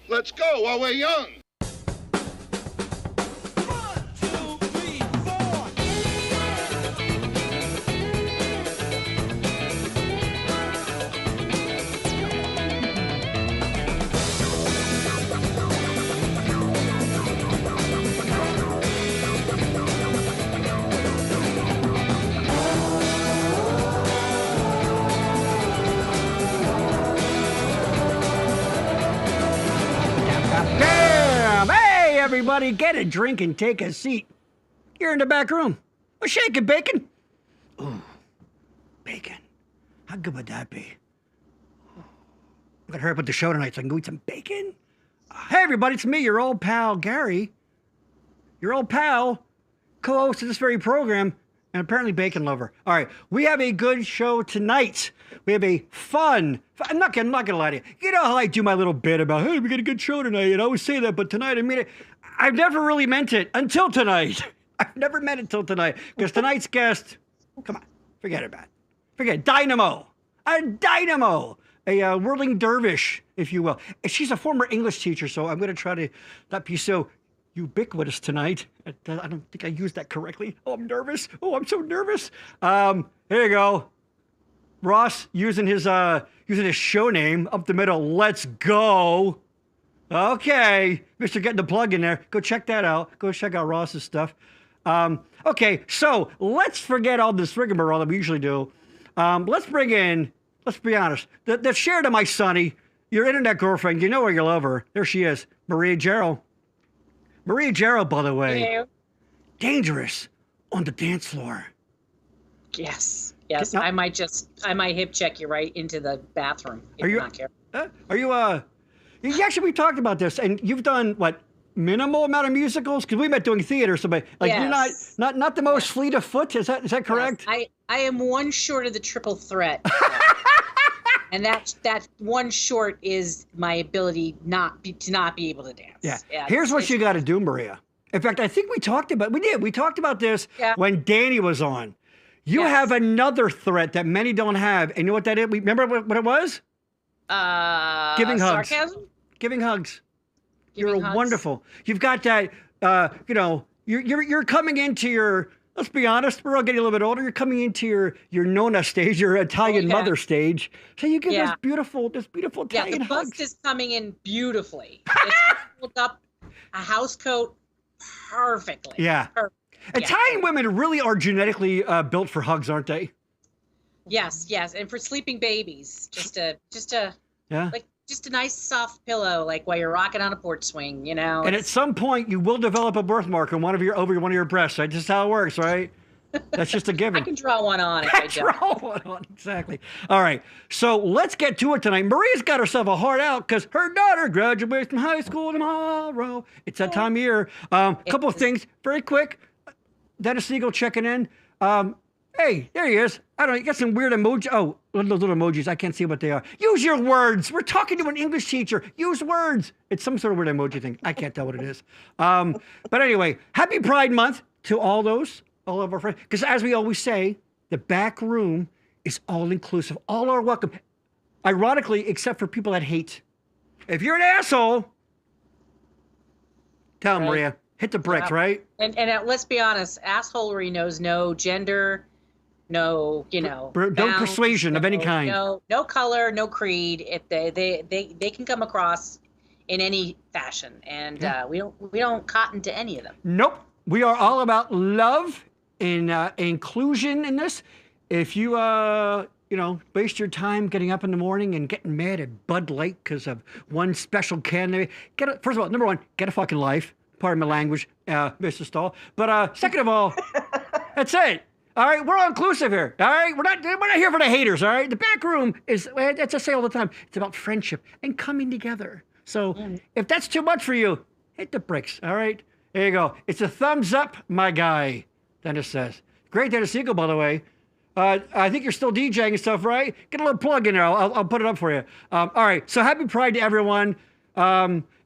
Let's go while we're young. Everybody, get a drink and take a seat. You're in the back room. Well, shake it, bacon. Ooh, bacon. How good would that be? I'm gonna hurry up with the show tonight so I can go eat some bacon. Hey, everybody, it's me, your old pal, Gary. Your old pal, co-host of this very program, and apparently bacon lover. All right, we have a good show tonight. We have a fun, I'm not gonna lie to you. You know how I do my little bit about, hey, we got a good show tonight, and I always say that, but tonight I mean it. I've never really meant it until tonight. I've never meant it till tonight, because tonight's guest, come on, forget about it. Forget it. Dynamo, a dynamo, a whirling dervish, if you will. And she's a former English teacher, so I'm gonna try to not be so ubiquitous tonight. I don't think I used that correctly. Oh, I'm nervous. Oh, I'm so nervous. Here you go. Ross using his show name, Up the Middle. Let's go. Okay, Mr. Getting the plug in there. Go check that out. Go check out Ross's stuff. Okay, so let's forget all this rigmarole that we usually do. Let's be honest, the share to my sonny, your internet girlfriend, you know where you love her. There she is, Maria Jarrell. Maria Jarrell, by the way, Hello. Dangerous on the dance floor. Yes. I might hip check you right into the bathroom if you're not careful. We talked about this, and you've done what, minimal amount of musicals? Because we met doing theater, so like yes. You're not the most fleet of foot. Is that correct? Yes. I am one short of the triple threat. And that one short is my ability to not be able to dance. Yeah. Here's what you got to do, Maria. In fact, I think we talked about this when Danny was on. You have another threat that many don't have. And you know what that is? Remember what it was? Giving hugs. Sarcasm? Giving hugs. You're wonderful. You've got that you know, you're coming into your. Let's be honest, we're all getting a little bit older. You're coming into your Nona stage, your Italian mother stage. So you get this beautiful Italian the bust hugs. is coming in beautifully. It's pulled up a house coat perfectly. Yeah. Perfect. Italian women really are genetically built for hugs, aren't they? Yes, and for sleeping babies, just a nice soft pillow, like while you're rocking on a porch swing, you know. And at some point, you will develop a birthmark on over one of your breasts. Right? Just how it works, right? That's just a given. I can draw one on if I don't. Draw one on, exactly. All right, so let's get to it tonight. Maria's got herself a heart out because her daughter graduates from high school tomorrow. It's that time of year. Couple of things, very quick. Dennis Siegel checking in. Hey, there he is. I don't know, you got some weird emoji. Oh, those little emojis. I can't see what they are. Use your words. We're talking to an English teacher. Use words. It's some sort of weird emoji thing. I can't tell what it is. But anyway, happy Pride Month to all of our friends. Because as we always say, the back room is all inclusive. All are welcome. Ironically, except for people that hate. If you're an asshole, tell them, Maria. Hit the bricks, right? And let's be honest, assholery knows no gender, no, no persuasion of any kind. No color, no creed. They can come across in any fashion, and we don't cotton to any of them. Nope. We are all about love and inclusion in this. If you waste your time getting up in the morning and getting mad at Bud Light because of one special candidate, first of all, number one, get a fucking life. Pardon my language, Mr. Stahl. But second of all, that's it. All right, we're all inclusive here. All right, we're not here for the haters. All right, the back room that's I say all the time. It's about friendship and coming together. So if that's too much for you, hit the bricks. All right, there you go. It's a thumbs up, my guy. Dennis says. Great, Dennis Siegel, by the way. I think you're still DJing and stuff, right? Get a little plug in there. I'll put it up for you. All right, so happy Pride to everyone.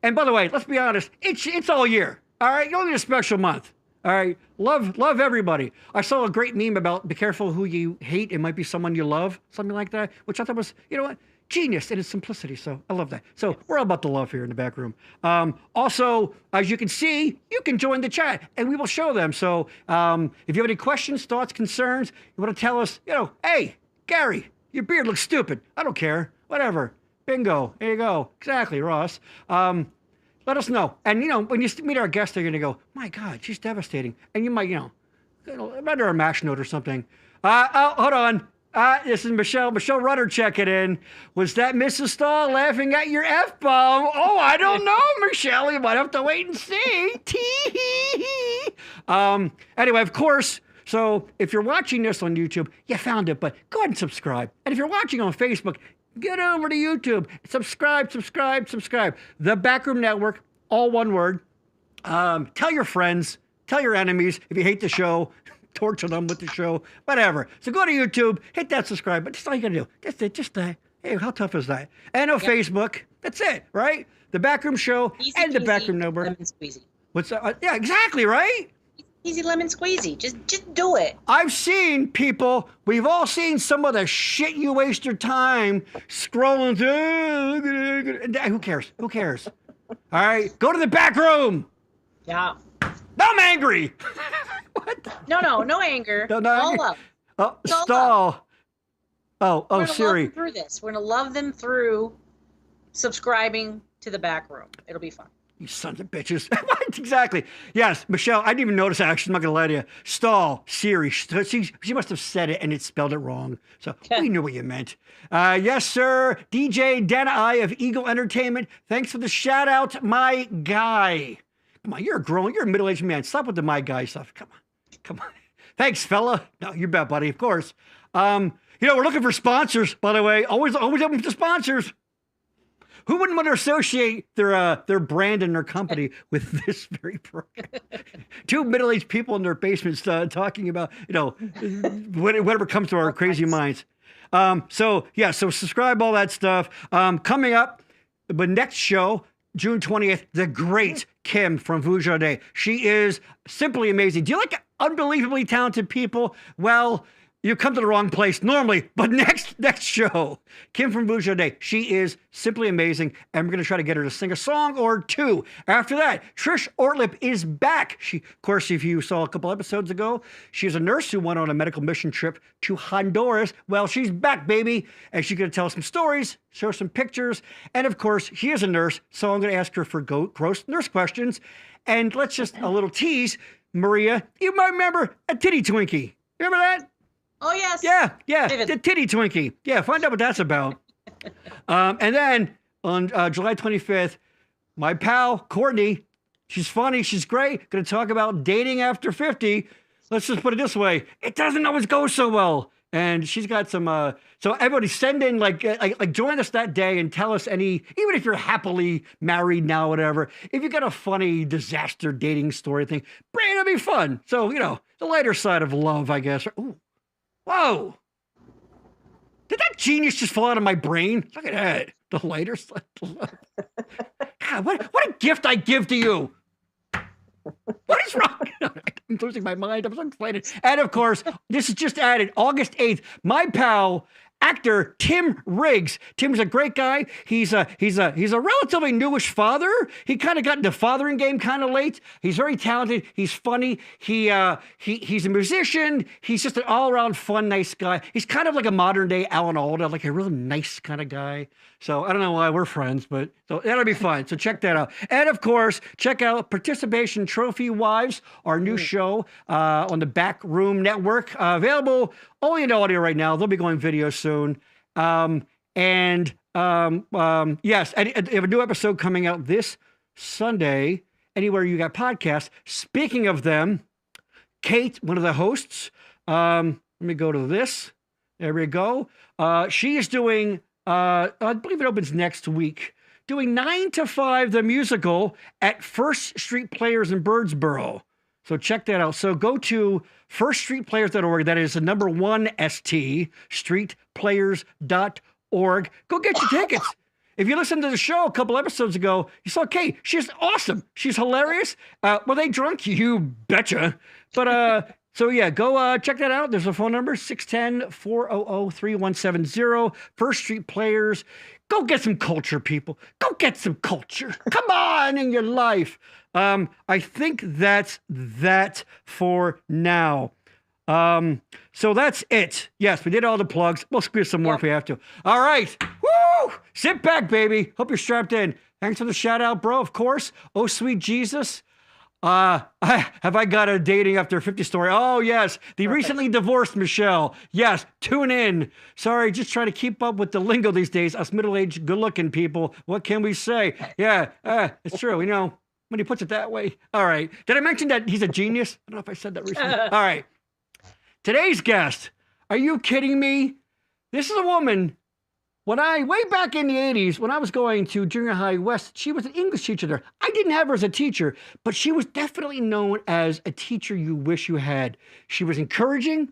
And by the way, let's be honest, it's all year. All right, you don't need a special month. All right, love everybody. I saw a great meme about be careful who you hate. It might be someone you love, something like that, which I thought was, genius in its simplicity. So I love that. So we're all about the love here in the back room. Also, as you can see, you can join the chat and we will show them. So if you have any questions, thoughts, concerns, you want to tell us, hey, Gary, your beard looks stupid. I don't care. Whatever. Bingo. There you go. Exactly, Ross. Let us know. And, when you meet our guest, they're going to go, my God, she's devastating. And you might, render a mash note or something. Hold on. This is Michelle Rudder checking in. Was that Mrs. Stahl laughing at your F-bomb? Oh, I don't know, Michelle. You might have to wait and see. Tee-hee-hee. Anyway, of course, so if you're watching this on YouTube, you found it, but go ahead and subscribe. And if you're watching on Facebook, get over to YouTube. Subscribe. The Backroom Network, all one word. Tell your friends. Tell your enemies if you hate the show. Torture them with the show. Whatever. So go to YouTube. Hit that subscribe. But that's all you got to do. That's it. Just hey, how tough is that? And on Facebook. That's it, right? The Backroom Show and the Backroom Network. Lemon squeezy. What's that? Yeah, exactly, right? Easy lemon squeezy. Just do it. I've seen people, we've all seen some of the shit you waste your time scrolling through. Who cares? All right, go to the back room. Yeah. I'm angry. What? No anger. No all anger. love. Oh, Stahl. Oh, We're Siri. love them through this. We're going to love them through subscribing to the back room. It'll be fun. You sons of bitches. Exactly. Yes, Michelle, I didn't even notice actually. I'm not going to lie to you. Stahl, Siri. She must have said it and it spelled it wrong. So we knew what you meant. Yes, sir. DJ Dana of Eagle Entertainment. Thanks for the shout out, my guy. Come on, you're a middle-aged man. Stop with the my guy stuff. Come on. Thanks, fella. No, you bet, buddy. Of course. We're looking for sponsors, by the way. Always open for sponsors. Who wouldn't want to associate their brand and their company with this very program? Two middle-aged people in their basements talking about, whatever comes to our crazy minds. So subscribe, all that stuff. Coming up, the next show, June 20th, the great Kim from Vujade. She is simply amazing. Do you like unbelievably talented people? Well, You come to the wrong place normally, but next show, Kim from Bougie Day. She is simply amazing, and we're going to try to get her to sing a song or two. After that, Trish Ortlip is back. She, of course, if you saw a couple episodes ago, she's a nurse who went on a medical mission trip to Honduras. Well, she's back, baby, and she's going to tell some stories, show some pictures, and of course, she is a nurse, so I'm going to ask her for gross nurse questions. And let's just a little tease, Maria. You might remember a titty Twinkie. Remember that? Oh, yes. Yeah, David. the titty Twinkie. Yeah, find out what that's about. And then on July 25th, my pal, Courtney, she's funny, she's great, going to talk about dating after 50. Let's just put it this way. It doesn't always go so well. And she's got some, so everybody send in, like join us that day and tell us any, even if you're happily married now, whatever, if you got a funny disaster dating story thing, it'll be fun. So, the lighter side of love, I guess. Ooh. Whoa! Did that genius just fall out of my brain? Look at that. The lighter side of love. God, what a gift I give to you. What is wrong? I'm losing my mind. I'm so excited. And of course, this is just added August 8th. My pal, actor Tim Riggs. Tim's a great guy. He's a relatively newish father. He kind of got into fathering game kind of late. He's very talented. He's funny. He's a musician. He's just an all-around fun, nice guy. He's kind of like a modern day Alan Alda, like a really nice kind of guy. So I don't know why we're friends, but so that'll be fun. So check that out. And of course, check out Participation Trophy Wives, our new show on the Backroom Network. Available only in audio right now. They'll be going video soon. Yes, and they have a new episode coming out this Sunday, anywhere you got podcasts. Speaking of them, Kate, one of the hosts, let me go to this. There we go. She is doing, I believe it opens next week, doing 9 to 5, the musical, at First Street Players in Birdsboro. So check that out. So go to firststreetplayers.org. That is the number 1 ST, streetplayers.org. Go get your tickets. If you listened to the show a couple episodes ago, you saw Kate. She's awesome. She's hilarious. Were they drunk? You betcha. But so yeah, go check that out. There's a phone number, 610-400-3170. First Street Players. Go get some culture, people. Go get some culture. Come on in your life. I think that's that for now. So that's it. Yes, we did all the plugs. We'll squeeze some more if we have to. All right. Woo! Sit back, baby. Hope you're strapped in. Thanks for the shout out, bro. Of course. Oh, sweet Jesus. Have I got a dating after 50 story? Oh, yes. The recently divorced Michelle. Yes. Tune in. Sorry, just trying to keep up with the lingo these days. Us middle-aged, good-looking people. What can we say? Yeah, it's true. When he puts it that way. All right. Did I mention that he's a genius? I don't know if I said that recently. All right. Today's guest. Are you kidding me? This is a woman. Way back in the 80s, when I was going to junior high west, she was an English teacher there. I didn't have her as a teacher, but she was definitely known as a teacher you wish you had. She was encouraging,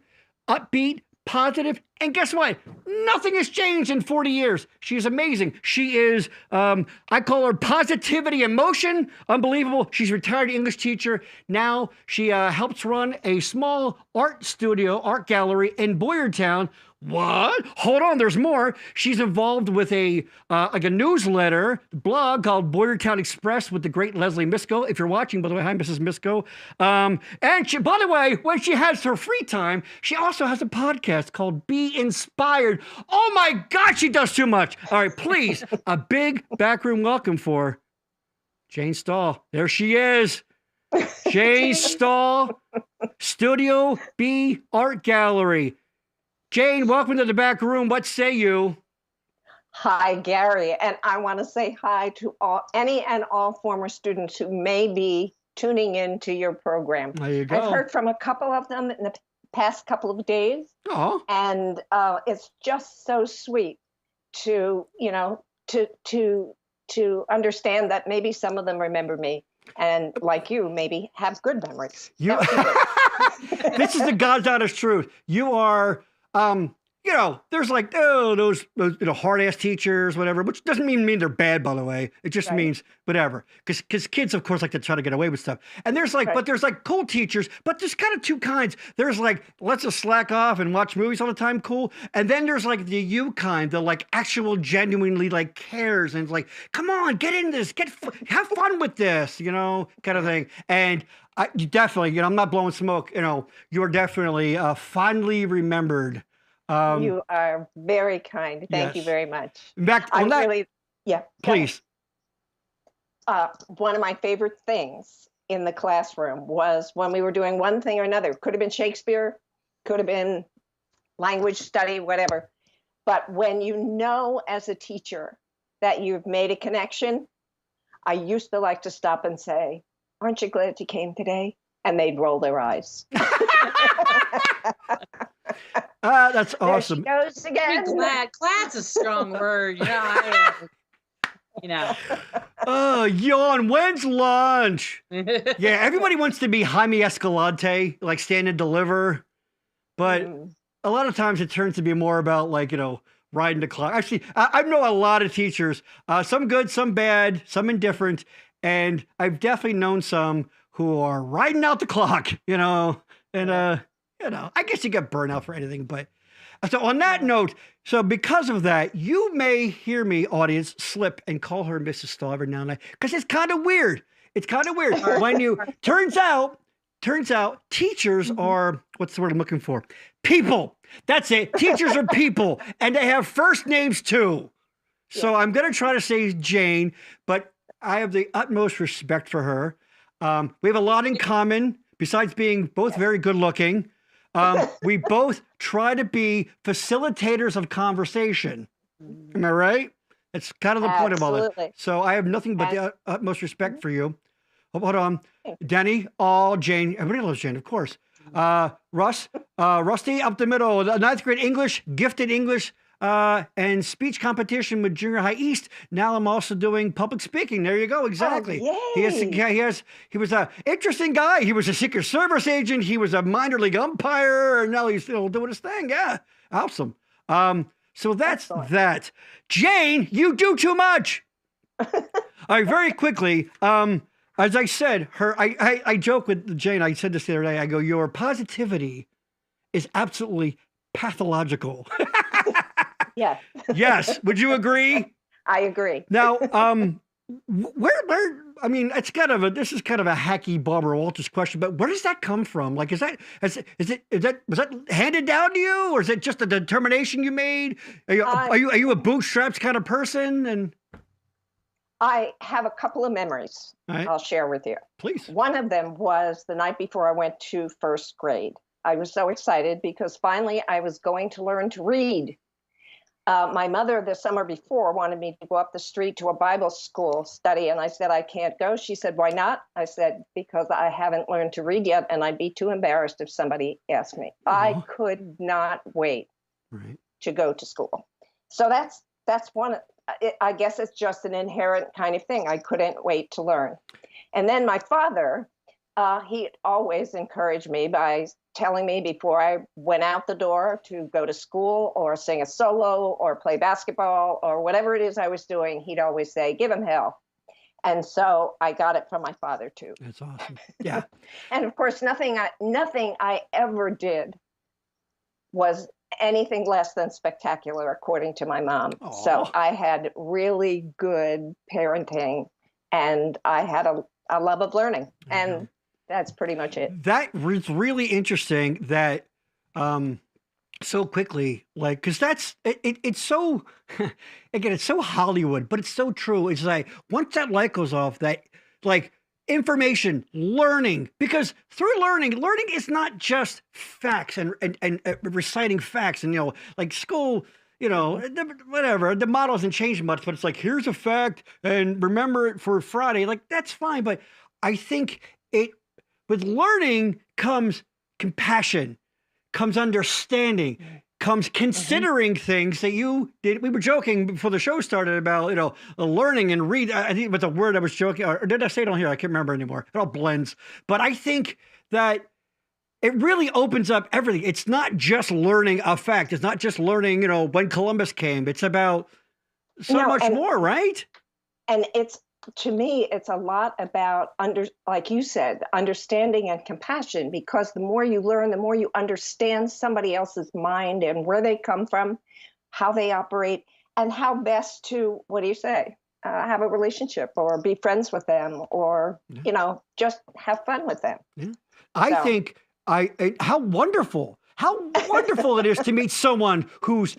upbeat, positive, and guess what? Nothing has changed in 40 years. She's amazing. She is, I call her positivity in motion. Unbelievable. She's a retired English teacher. Now she helps run a small art studio, art gallery in Boyertown. What? Hold on, there's more. She's involved with a newsletter blog called Boyertown Express with the great Leslie Misko. If you're watching, by the way, hi, Mrs. Misko. And she, by the way, when she has her free time, she also has a podcast called Be Inspired. Oh my God, she does too much. All right, please, a big backroom welcome for Jane Stahl. There she is. Jane Stahl, Studio B Art Gallery. Jane, welcome to the back room. What say you? Hi, Gary. And I want to say hi to any and all former students who may be tuning in to your program. There you go. I've heard from a couple of them in the past couple of days. Oh. And it's just so sweet to understand that maybe some of them remember me. And like you, maybe have good memories. This is the God's honest truth. You are... you know, there's like, oh, those hard ass teachers, whatever, which doesn't mean they're bad, by the way. It just means whatever. Because kids, of course, like to try to get away with stuff. And there's like, but there's like cool teachers, but there's kind of two kinds. There's like, let's just slack off and watch movies all the time, cool. And then there's like the you kind, the like actual genuinely like cares and it's like, come on, get in this, have fun with this, you know, kind of thing. And you definitely, you know, I'm not blowing smoke, you know, you're definitely fondly remembered. You are very kind. Thank you very much. In fact, please. One of my favorite things in the classroom was when we were doing one thing or another. Could have been Shakespeare, could have been language study, whatever. But when you know as a teacher that you've made a connection, I used to like to stop and say, "Aren't you glad you came today?" And they'd roll their eyes. That's awesome. There she goes again. Glad's a strong word. You know. Oh, yawn. When's lunch? Yeah, everybody wants to be Jaime Escalante, like stand and deliver. But a lot of times it turns to be more about like, you know, riding the clock. Actually, I know a lot of teachers, some good, some bad, some indifferent. And I've definitely known some who are riding out the clock, you know, and, you know, I guess you get burnout for anything, but so on that note, so because of that, you may hear me, audience, slip and call her Mrs. Stahl every now and then, because it's kind of weird. It's kind of weird when you, turns out teachers are, what's the word I'm looking for? People. That's it. Teachers are people, and they have first names too. So I'm going to try to say Jane, but I have the utmost respect for her. We have a lot in common, besides being both very good looking. We both try to be facilitators of conversation. Am I right? That's kind of the point of all that. So I have nothing but the utmost respect for you. Hold on. Denny, Jane. Everybody loves Jane, of course. Rusty, up the middle. Ninth grade English, gifted English, and speech competition with Junior High East. Now I'm also doing public speaking. There you go. Exactly. Oh, he was an interesting guy. He was a Secret Service agent. He was a minor league umpire, and now he's still doing his thing. Yeah. Awesome. So that's that. Jane, you do too much. All right, very quickly. As I said, I joke with Jane. I said this the other day. I go, your positivity is absolutely pathological. Yes. Yes. Would you agree? I agree. Now, where? I mean, this is kind of a hacky Barbara Walters question, but where does that come from? Like, was that handed down to you, or is it just a determination you made? Are you a bootstraps kind of person? And I have a couple of memories I'll share with you. Please. One of them was the night before I went to first grade. I was so excited because finally I was going to learn to read. My mother the summer before wanted me to go up the street to a Bible school study, and I said, I can't go. She said, why not? I said, because I haven't learned to read yet, and I'd be too embarrassed if somebody asked me. I could not wait to go to school. So that's one. I guess it's just an inherent kind of thing. I couldn't wait to learn. And then my father, he always encouraged me by telling me before I went out the door to go to school or sing a solo or play basketball or whatever it is I was doing, he'd always say, give him hell. And so I got it from my father too. That's awesome. Yeah. And of course, nothing I ever did was anything less than spectacular, according to my mom. Aww. So I had really good parenting, and I had a love of learning. And that's pretty much it. That was really interesting that so quickly, like, because it's so, again, it's so Hollywood, but it's so true. It's like, once that light goes off, that, like, information, learning, because through learning is not just facts and reciting facts and, you know, like school, you know, whatever, the model hasn't changed much, but it's like, here's a fact and remember it for Friday. Like, that's fine. But I think with learning comes compassion, comes understanding, comes considering things that you did. We were joking before the show started about, you know, learning and read. I think it was a word I was joking, or did I say it on here? I can't remember anymore. It all blends. But I think that it really opens up everything. It's not just learning a fact. It's not just learning, when Columbus came. It's about so much more, right? And to me, it's a lot about like you said, understanding and compassion, because the more you learn, the more you understand somebody else's mind and where they come from, how they operate, and how best to, what do you say? Have a relationship or be friends with them or, just have fun with them. Yeah. I think how wonderful it is to meet someone who's,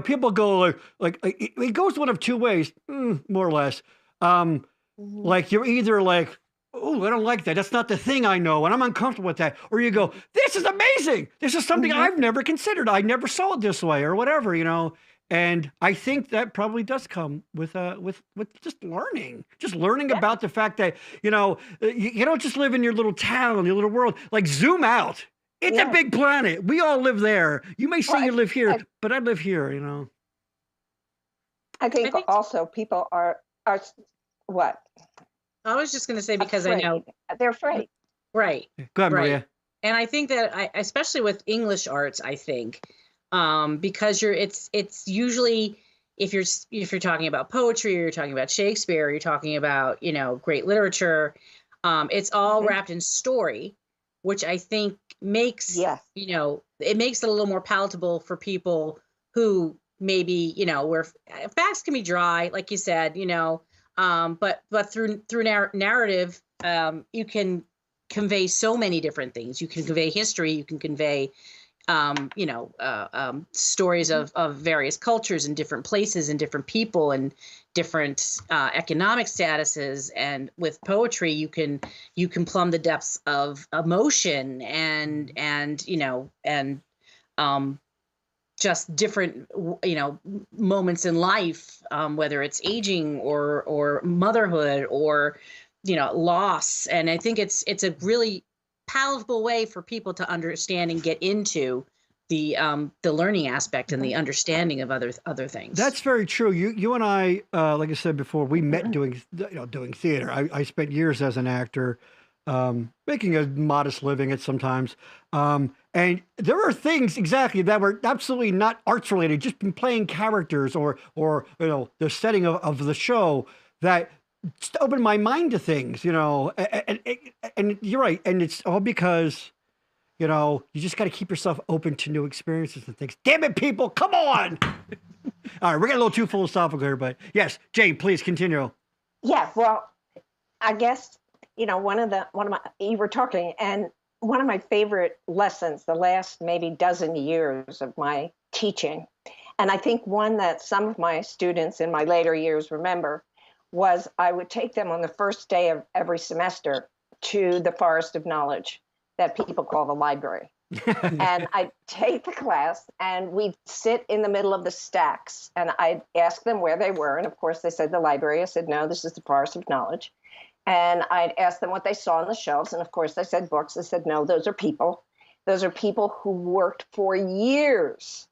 people go like it goes one of two ways, more or less. Like you're either like, oh, I don't like that. That's not the thing I know. And I'm uncomfortable with that. Or you go, this is amazing. This is something I've never considered. I never saw it this way or whatever, And I think that probably does come with just learning about the fact that, you don't just live in your little town, your little world, like zoom out. It's a big planet. We all live there. You may say you live here, but I live here, I think also people are what? I was just going to say, because afraid. I know they're afraid. Right. Go ahead, Maria. And I think that especially with English arts, I think, because it's usually, if you're talking about poetry, or you're talking about Shakespeare, or you're talking about, great literature, it's all wrapped in story, which I think makes, it makes it a little more palatable for people who maybe, where facts can be dry, like you said, but through narrative, you can convey so many different things. You can convey history. You can convey, stories of various cultures and different places and different people and different economic statuses. And with poetry, you can plumb the depths of emotion and just different, moments in life, whether it's aging or motherhood or, loss. And I think it's a really palatable way for people to understand and get into the learning aspect and the understanding of other things. That's very true. You and I, like I said before, we met doing theater. I spent years as an actor, making a modest living at sometimes. And there are things exactly that were absolutely not arts related, just playing characters or the setting of the show that just opened my mind to things, and you're right. And it's all because, you just got to keep yourself open to new experiences and things. Damn it, people, come on. All right, we're getting a little too philosophical here, but yes, Jane, please continue. Yeah, well, I guess, one of my, you were talking, and one of my favorite lessons, the last maybe dozen years of my teaching, and I think one that some of my students in my later years remember, was I would take them on the first day of every semester to the Forest of Knowledge that people call the library. And I'd take the class and we'd sit in the middle of the stacks and I'd ask them where they were. And of course they said the library. I said, no, this is the Forest of Knowledge. And I'd ask them what they saw on the shelves. And of course they said books. I said, no, those are people. Those are people who worked for years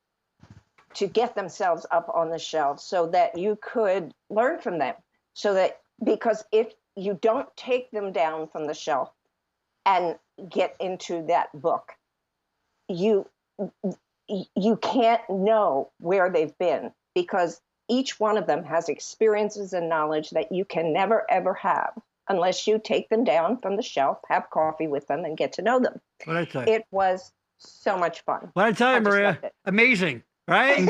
to get themselves up on the shelves so that you could learn from them. So that, because if you don't take them down from the shelf and get into that book, you can't know where they've been, because each one of them has experiences and knowledge that you can never, ever have unless you take them down from the shelf, have coffee with them, and get to know them. What I tell you? It was so much fun. What I tell you, Maria? Amazing, right?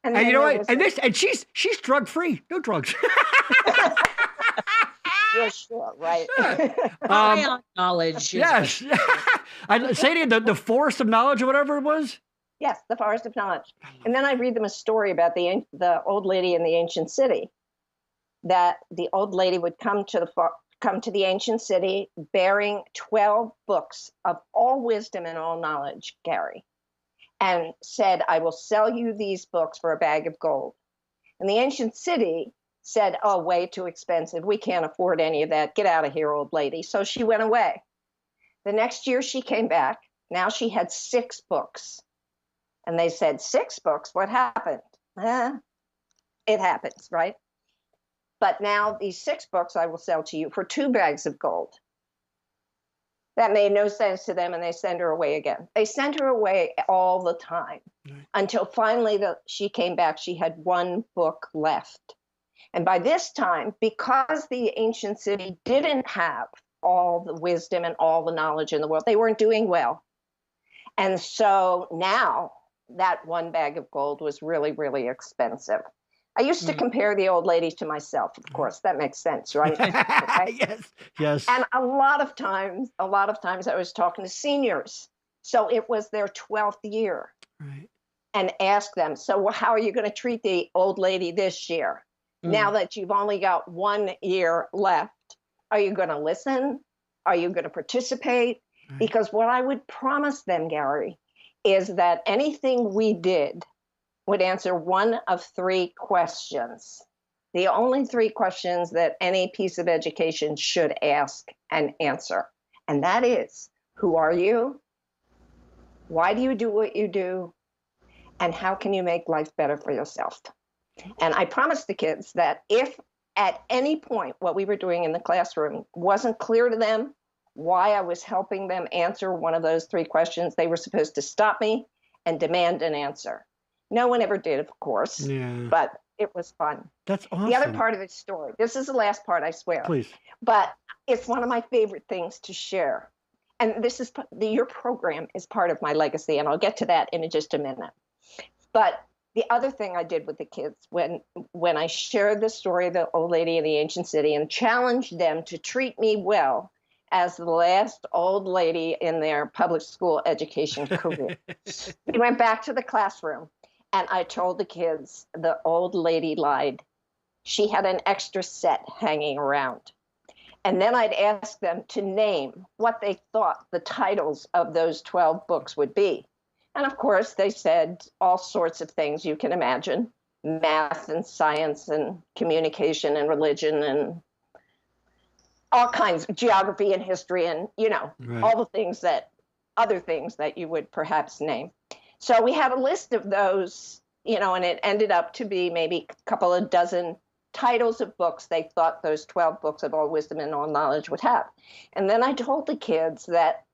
And you know what? And she's drug free. No drugs. Yeah, sure, right. Knowledge. Yes. I say to you, the Forest of Knowledge or whatever it was. Yes, the Forest of Knowledge. And then I read them a story about the old lady in the ancient city. That the old lady would come to the ancient city bearing 12 books of all wisdom and all knowledge, Gary, and said, I will sell you these books for a bag of gold. And the ancient city said, oh, way too expensive. We can't afford any of that. Get out of here, old lady. So she went away. The next year she came back. Now she had 6 books. And they said, 6 books? What happened? It happens, right? But now these 6 books I will sell to you for 2 bags of gold. That made no sense to them, and they sent her away again. They sent her away all the time until finally she came back. She had one book left. And by this time, because the ancient city didn't have all the wisdom and all the knowledge in the world, they weren't doing well. And so now that one bag of gold was really, really expensive. I used to compare the old lady to myself, of course. That makes sense, right? Okay? Yes. And a lot of times I was talking to seniors. So it was their 12th year. Right. And ask them, so how are you going to treat the old lady this year? Now that you've only got 1 year left, are you going to listen? Are you going to participate? Right. Because what I would promise them, Gary, is that anything we did would answer one of 3 questions. The only 3 questions that any piece of education should ask and answer. And that is, who are you? Why do you do what you do? And how can you make life better for yourself? And I promised the kids that if at any point what we were doing in the classroom wasn't clear to them why I was helping them answer one of those 3 questions, they were supposed to stop me and demand an answer. No one ever did, of course, but it was fun. That's awesome. The other part of the story, this is the last part, I swear. Please. But it's one of my favorite things to share. And this is your program is part of my legacy, and I'll get to that in just a minute. But the other thing I did with the kids when I shared the story of the old lady in the ancient city and challenged them to treat me well as the last old lady in their public school education career. We went back to the classroom, and I told the kids the old lady lied. She had an extra set hanging around. And then I'd ask them to name what they thought the titles of those 12 books would be. And of course, they said all sorts of things you can imagine, math and science and communication and religion and all kinds of geography and history and, all the things other things that you would perhaps name. So we had a list of those, and it ended up to be maybe a couple of dozen titles of books they thought those 12 books of all wisdom and all knowledge would have. And then I told the kids that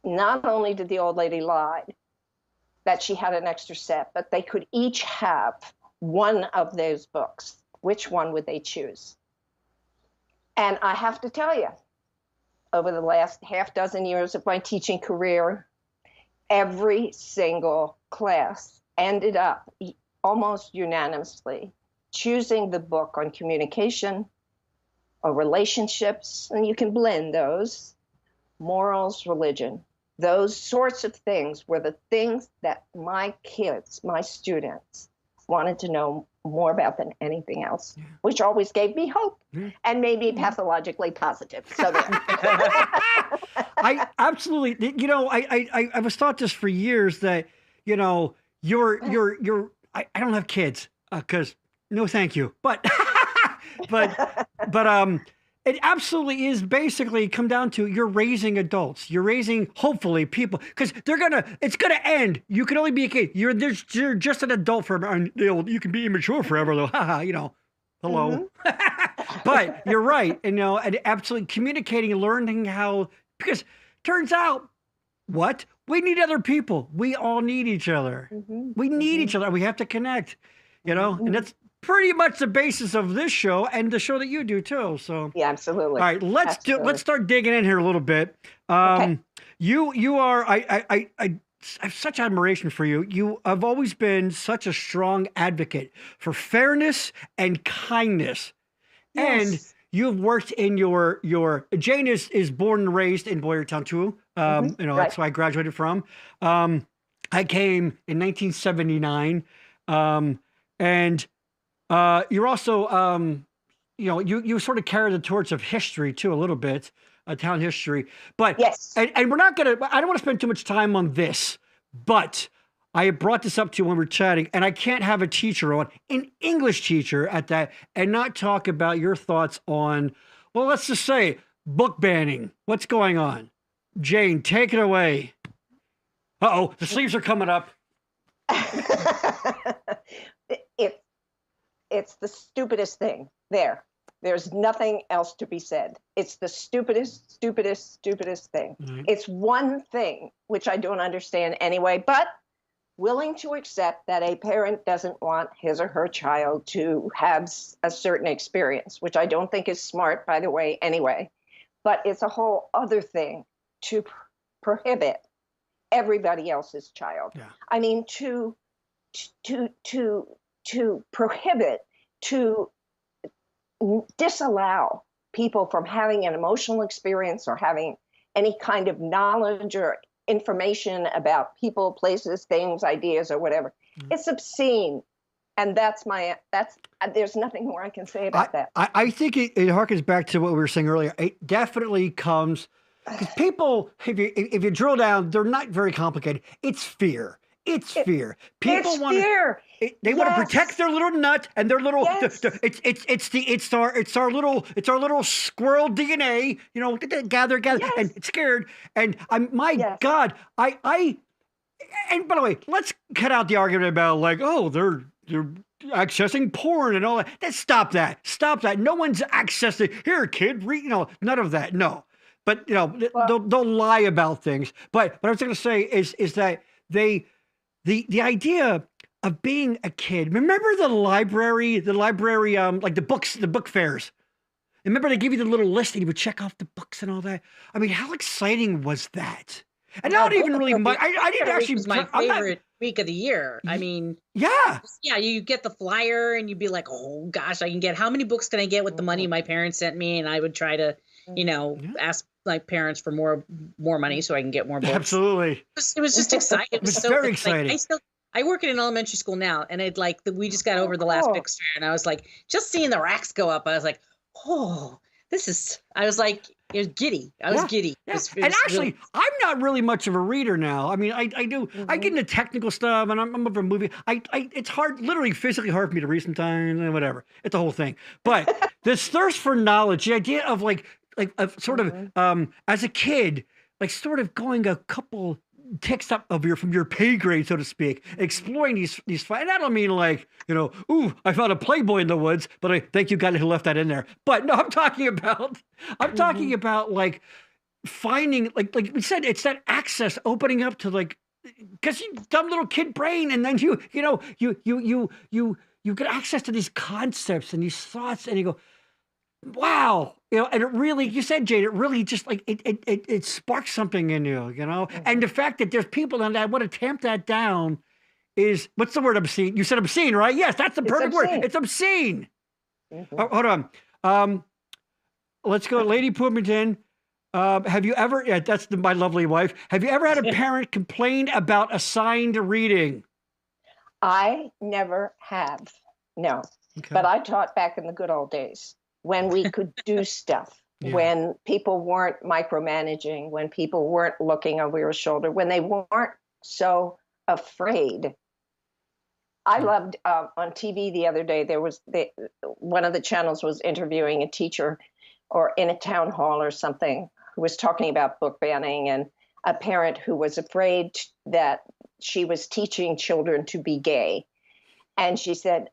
not only did the old lady lie, that she had an extra set, but they could each have one of those books. Which one would they choose? And I have to tell you, over the last half dozen years of my teaching career, every single class ended up almost unanimously choosing the book on communication or relationships, and you can blend those, morals, religion. Those sorts of things were the things that my kids, my students, wanted to know more about than anything else, which always gave me hope and made me pathologically positive. So I absolutely, I was taught this for years that, I don't have kids because no, thank you. But it absolutely is basically come down to you're raising adults. You're raising, hopefully, people, because it's going to end. You can only be a kid. You're just an adult forever. You can be immature forever, though. Hello. But you're right. And absolutely communicating, learning how, because turns out, we need other people. We all need each other. We need each other. We have to connect, and that's pretty much the basis of this show and the show that you do too. So yeah, absolutely. All right, let's start digging in here a little bit. Okay. You are I have such admiration for you. You have always been such a strong advocate for fairness and kindness. Yes. And you've worked in your Jane is born and raised in Boyertown too. Right. That's where I graduated from. I came in 1979. And you're also, you sort of carry the torch of history too, a little bit, town history. But yes, and I don't want to spend too much time on this, but I brought this up to you when we were chatting, and I can't have a teacher on, an English teacher at that, and not talk about your thoughts on, well, let's just say book banning. What's going on? Jane, take it away. Uh-oh, the sleeves are coming up. It's the stupidest thing. There. There's nothing else to be said. It's the stupidest thing. Mm-hmm. It's one thing, which I don't understand anyway, but willing to accept that a parent doesn't want his or her child to have a certain experience, which I don't think is smart, by the way, anyway. But it's a whole other thing to prohibit everybody else's child. Yeah. I mean, to prohibit, to disallow people from having an emotional experience or having any kind of knowledge or information about people, places, things, ideas, or whatever. Mm-hmm. It's obscene. And there's nothing more I can say about that. I think it harkens back to what we were saying earlier. It definitely comes, because people, if you drill down, they're not very complicated. It's fear. It's fear. People want fear. They want to protect their little nut and their little. Yes. It's our little squirrel DNA. You know, gather, yes. and it's scared. And God, and by the way, let's cut out the argument about like, oh, they're accessing porn and all that. Stop that. No one's accessing. Here, kid, none of that. No, but they'll lie about things. But what I was going to say is that the idea of being a kid. Remember the library, like the book fairs. Remember they give you the little list and you would check off the books and all that. I mean, how exciting was that? And not even really much. I didn't actually. Was my favorite week of the year. I mean, yeah. You get the flyer and you'd be like, oh gosh, how many books can I get with the money my parents sent me? And I would try to, ask my parents for more money so I can get more books. Absolutely. It was just exciting. It was so very exciting. I work in an elementary school now, and we just got over the last big fair, and I was like, just seeing the racks go up, I was like, oh, I was like, it was giddy. I was giddy. Yeah. And actually, I'm not really much of a reader now. I mean, I do. Mm-hmm. I get into technical stuff, and I'm of a movie. It's hard, literally physically hard for me to read sometimes, and whatever. It's a whole thing. But this thirst for knowledge, the idea of like sort of as a kid, like sort of going a couple ticks up from your pay grade, so to speak, exploring these and I don't mean like, ooh, I found a Playboy in the woods, but I thank you God who left that in there. But no, I'm talking about like finding, like we said, it's that access opening up to like, because you dumb little kid brain, and then you get access to these concepts and these thoughts, and you go, wow, and it really, you said, Jane, it really just like it sparks something in you, mm-hmm. And the fact that there's people that want to tamp that down is, what's the word, obscene? You said obscene, right? Yes, that's the perfect word. It's obscene. Mm-hmm. Oh, hold on. Let's go, Lady Poopington. Have you ever? Yeah, that's my lovely wife. Have you ever had a parent complain about assigned reading? I never have. No, okay. But I taught back in the good old days, when we could do stuff, when people weren't micromanaging, when people weren't looking over your shoulder, when they weren't so afraid. I loved on TV the other day, one of the channels was interviewing a teacher or in a town hall or something who was talking about book banning, and a parent who was afraid that she was teaching children to be gay. And she said,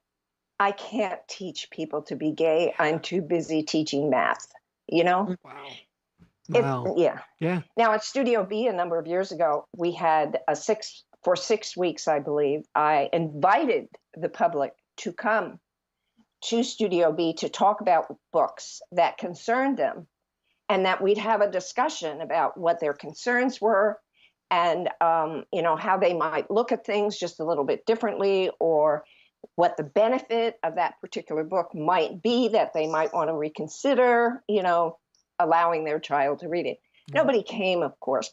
I can't teach people to be gay. I'm too busy teaching math, Wow. Yeah. Now at Studio B a number of years ago, we had for 6 weeks, I believe, I invited the public to come to Studio B to talk about books that concerned them, and that we'd have a discussion about what their concerns were, and, how they might look at things just a little bit differently, or what the benefit of that particular book might be that they might want to reconsider, allowing their child to read it. Nobody came, of course,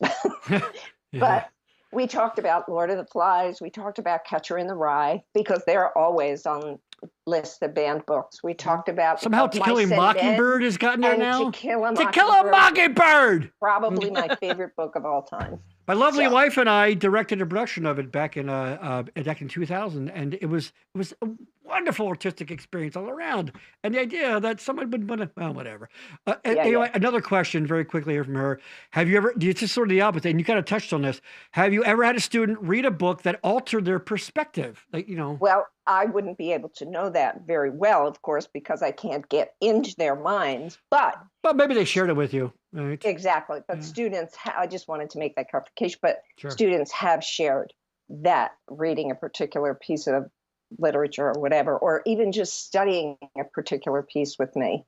but we talked about Lord of the Flies. We talked about Catcher in the Rye, because they're always on lists of banned books. We talked about somehow To Kill a Mockingbird has gotten there now. To Kill a Mockingbird, probably my favorite book of all time. My lovely wife and I directed a production of it back in 2000, and it was a wonderful artistic experience all around. And the idea that someone would want to, well, whatever. Yeah, Anyway, another question very quickly here from her. Have you ever, it's just sort of the opposite, and you kind of touched on this. Have you ever had a student read a book that altered their perspective? Like, Well, I wouldn't be able to know that very well, of course, because I can't get into their minds, but maybe they shared it with you, right? exactly. But students, I just wanted to make that clarification, but Sure. students have shared that reading a particular piece of literature or whatever, or even just studying a particular piece with me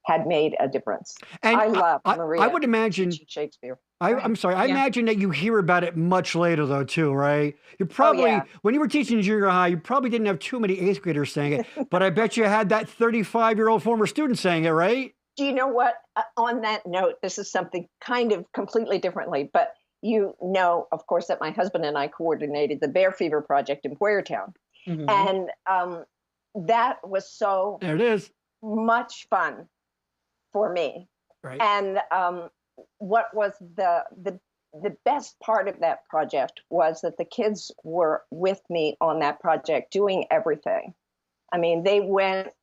had made a difference. And I love Maria. I would imagine Shakespeare. I'm sorry. I imagine that you hear about it much later, though, too, right? You Oh, probably, when you were teaching junior high, you probably didn't have too many eighth graders saying it, but I bet you had that 35-year-old former student saying it, right? Do you know what? On that note, this is something kind of completely differently, but of course, that my husband and I coordinated the Bear Fever Project in Boyertown. Mhm. And that was so There it is. much fun for me. Right. And what was the best part of that project was that the kids were with me on that project doing everything. I mean, they went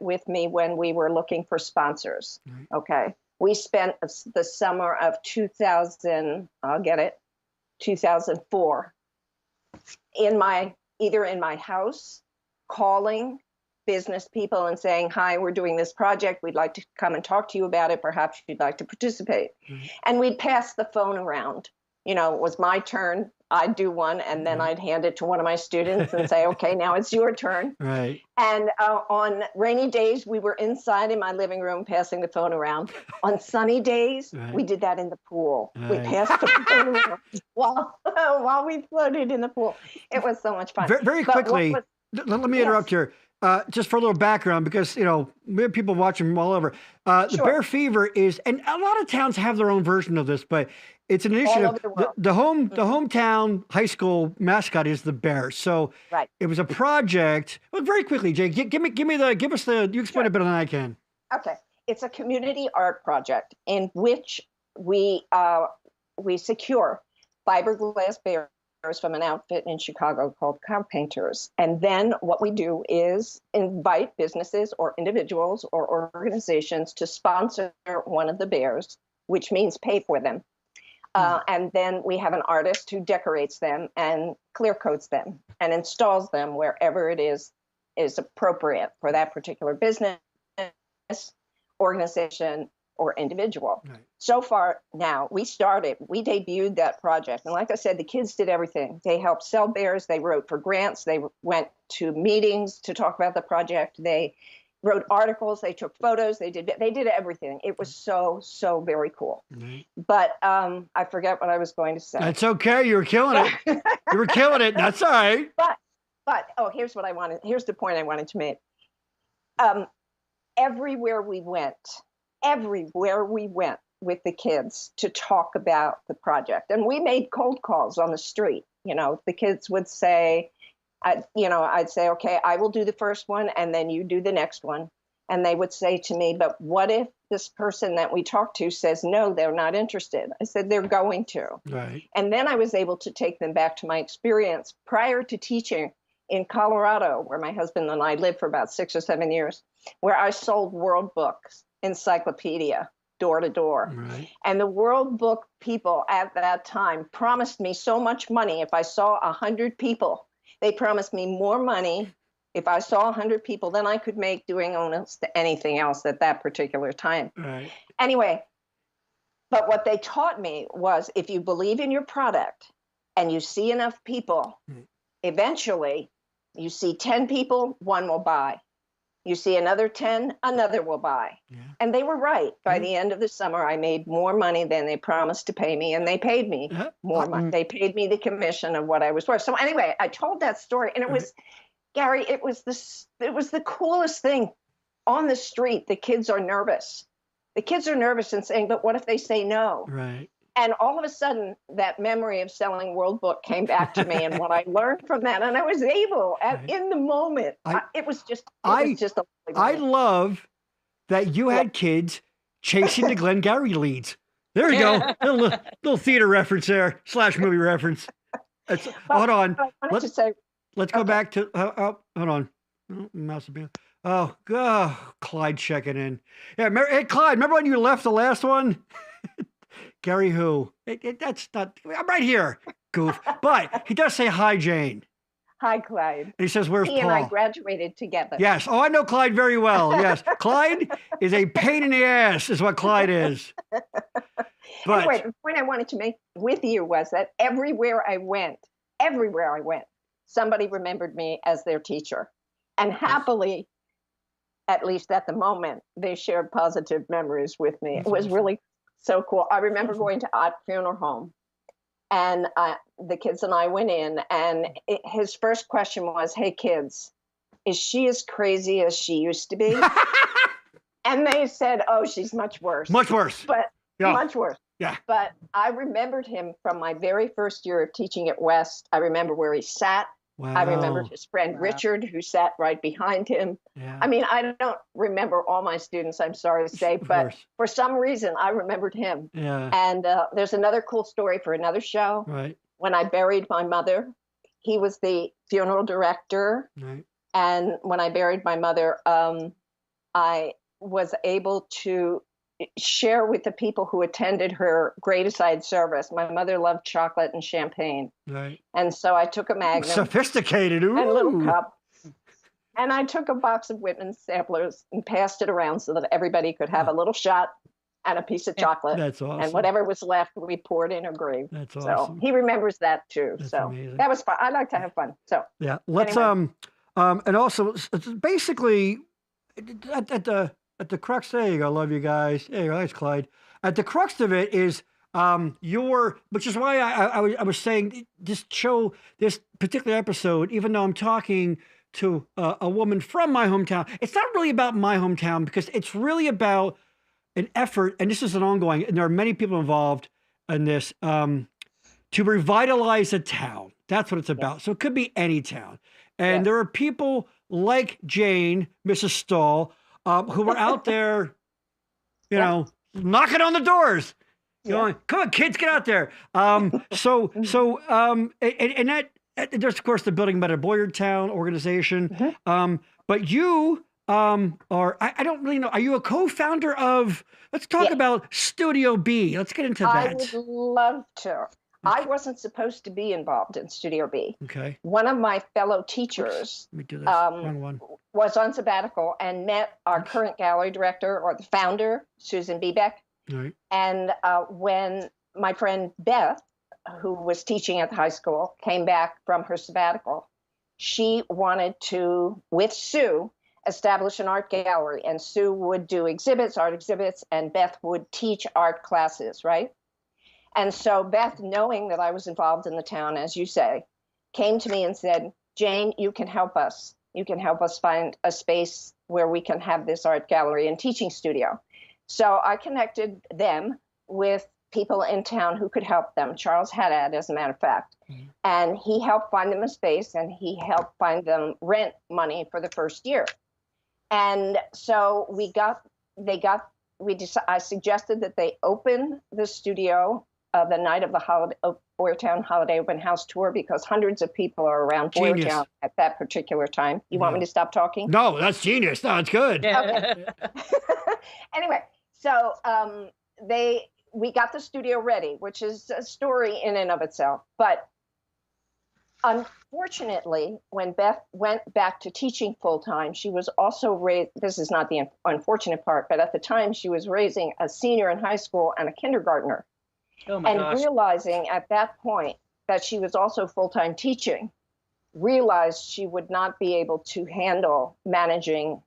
with me when we were looking for sponsors. Right. Okay. We spent the summer of 2004 either in my house, calling business people and saying, hi, we're doing this project. We'd like to come and talk to you about it. Perhaps you'd like to participate. Mm-hmm. And we'd pass the phone around. It was my turn. I'd do one, and then I'd hand it to one of my students and say, okay, now it's your turn. Right. And on rainy days, we were inside in my living room passing the phone around. On sunny days, we did that in the pool. Right. We passed the phone around while we floated in the pool. It was so much fun. Very quickly, let me interrupt here. Just for a little background, because, we have people watching from all over. The Bear Fever is, and a lot of towns have their own version of this, but it's an initiative. The hometown high school mascot is the bear. So it was a project. Well, very quickly, Jay, you explain it better than I can. Okay. It's a community art project in which we secure fiberglass bears from an outfit in Chicago called Cow Painters. And then what we do is invite businesses or individuals or organizations to sponsor one of the bears, which means pay for them. And then we have an artist who decorates them and clear coats them and installs them wherever it is appropriate for that particular business, organization, or individual. Right. So far now, we debuted that project. And like I said, the kids did everything. They helped sell bears. They wrote for grants. They went to meetings to talk about the project. They wrote articles. They took photos. They did everything. It was so very cool. Mm-hmm. But I forget what I was going to say. That's okay. You were killing it. You were killing it. That's all right. But here's the point I wanted to make. Everywhere we went with the kids to talk about the project. And we made cold calls on the street. The kids would say, I'd say, okay, I will do the first one and then you do the next one. And they would say to me, but what if this person that we talked to says, no, they're not interested? I said, they're going to. Right. And then I was able to take them back to my experience prior to teaching in Colorado, where my husband and I lived for about 6 or 7 years, where I sold World Books, encyclopedia, door to door. Right. And the World Book people at that time promised me so much money if I saw 100 people. They promised me more money if I saw 100 people than I could make doing almost anything else at that particular time. Right. Anyway, but what they taught me was if you believe in your product and you see enough people, eventually you see 10 people, one will buy. You see another 10, another will buy. Yeah. And they were right. By the end of the summer, I made more money than they promised to pay me, and they paid me more money. They paid me the commission of what I was worth. So anyway, I told that story, and it was, Gary, it was the coolest thing. On the street, the kids are nervous. The kids are nervous and saying, but what if they say no? Right. And all of a sudden, that memory of selling World Book came back to me, and what I learned from that, and I was able, in the moment, it was just I love that you had kids chasing the Glengarry leads. There you go, little theater reference there / movie reference. Hold on, let's go back to hold on. Oh, must have been. Oh, Clyde checking in. Yeah, hey, Clyde, remember when you left the last one? Gary who? That's not, I'm right here, goof. But he does say hi, Jane. Hi, Clyde. And he says, where's He Paul? and I graduated together. Yes. Oh, I know Clyde very well. Yes. Clyde is a pain in the ass, is what Clyde is. But anyway, the point I wanted to make with you was that everywhere I went, somebody remembered me as their teacher. And happily, at least at the moment, they shared positive memories with me. It was really so cool. I remember going to Art Funeral Home, and the kids and I went in, and his first question was, "Hey, kids, is she as crazy as she used to be?" And they said, "Oh, she's much worse." Much worse. But yeah. Much worse. Yeah. But I remembered him from my very first year of teaching at West. I remember where he sat. Wow. I remembered his friend Richard, who sat right behind him. Yeah. I mean, I don't remember all my students, I'm sorry to say, but for some reason, I remembered him. Yeah. And there's another cool story for another show. Right. When I buried my mother, he was the funeral director. Right. And when I buried my mother, I was able to share with the people who attended her graveside service. My mother loved chocolate and champagne. Right. And so I took a Magnum. Sophisticated. Ooh. And a little cup. And I took a box of Whitman samplers and passed it around so that everybody could have a little shot and a piece of chocolate. That's awesome. And whatever was left, we poured in her grave. That's awesome. So he remembers that too. That's so amazing. that was fun. I like to have fun. So yeah, let's anyway. And also basically at the crux, there you go, love you guys. There you go, thanks, Clyde. At the crux of it is which is why I was saying this show, this particular episode, even though I'm talking to a woman from my hometown, it's not really about my hometown because it's really about an effort, and this is an ongoing, and there are many people involved in this, to revitalize a town. That's what it's about. So it could be any town. And there are people like Jane, Mrs. Stahl, who are out there, you know, knocking on the doors. Going, come on, kids, get out there. And that there's of course the Building Better Boyertown organization. But you are, I don't really know. Are you a co-founder of? Let's talk about Studio B. Let's get into that. I would love to. I wasn't supposed to be involved in Studio B. Okay. One of my fellow teachers Let me do this. One. was on sabbatical and met our current gallery director, or the founder, Susan Bebeck. Right. And when my friend Beth, who was teaching at the high school, came back from her sabbatical, she wanted to, with Sue, establish an art gallery. And Sue would do art exhibits, and Beth would teach art classes, right? And so Beth, knowing that I was involved in the town, as you say, came to me and said, Jane, you can help us. You can help us find a space where we can have this art gallery and teaching studio. So I connected them with people in town who could help them. Charles Haddad, as a matter of fact. And he helped find them a space, and he helped find them rent money for the first year. And so I suggested that they open the studio the night of the Boyertown Holiday Open House Tour, because hundreds of people are around Boyertown at that particular time. You want me to stop talking? No, that's genius. No, it's good. Okay. Anyway, so we got the studio ready, which is a story in and of itself. But unfortunately, when Beth went back to teaching full-time, she was also this is not the unfortunate part, but at the time she was raising a senior in high school and a kindergartner. Oh my gosh. Realizing at that point that she was also full-time teaching, realized she would not be able to handle managing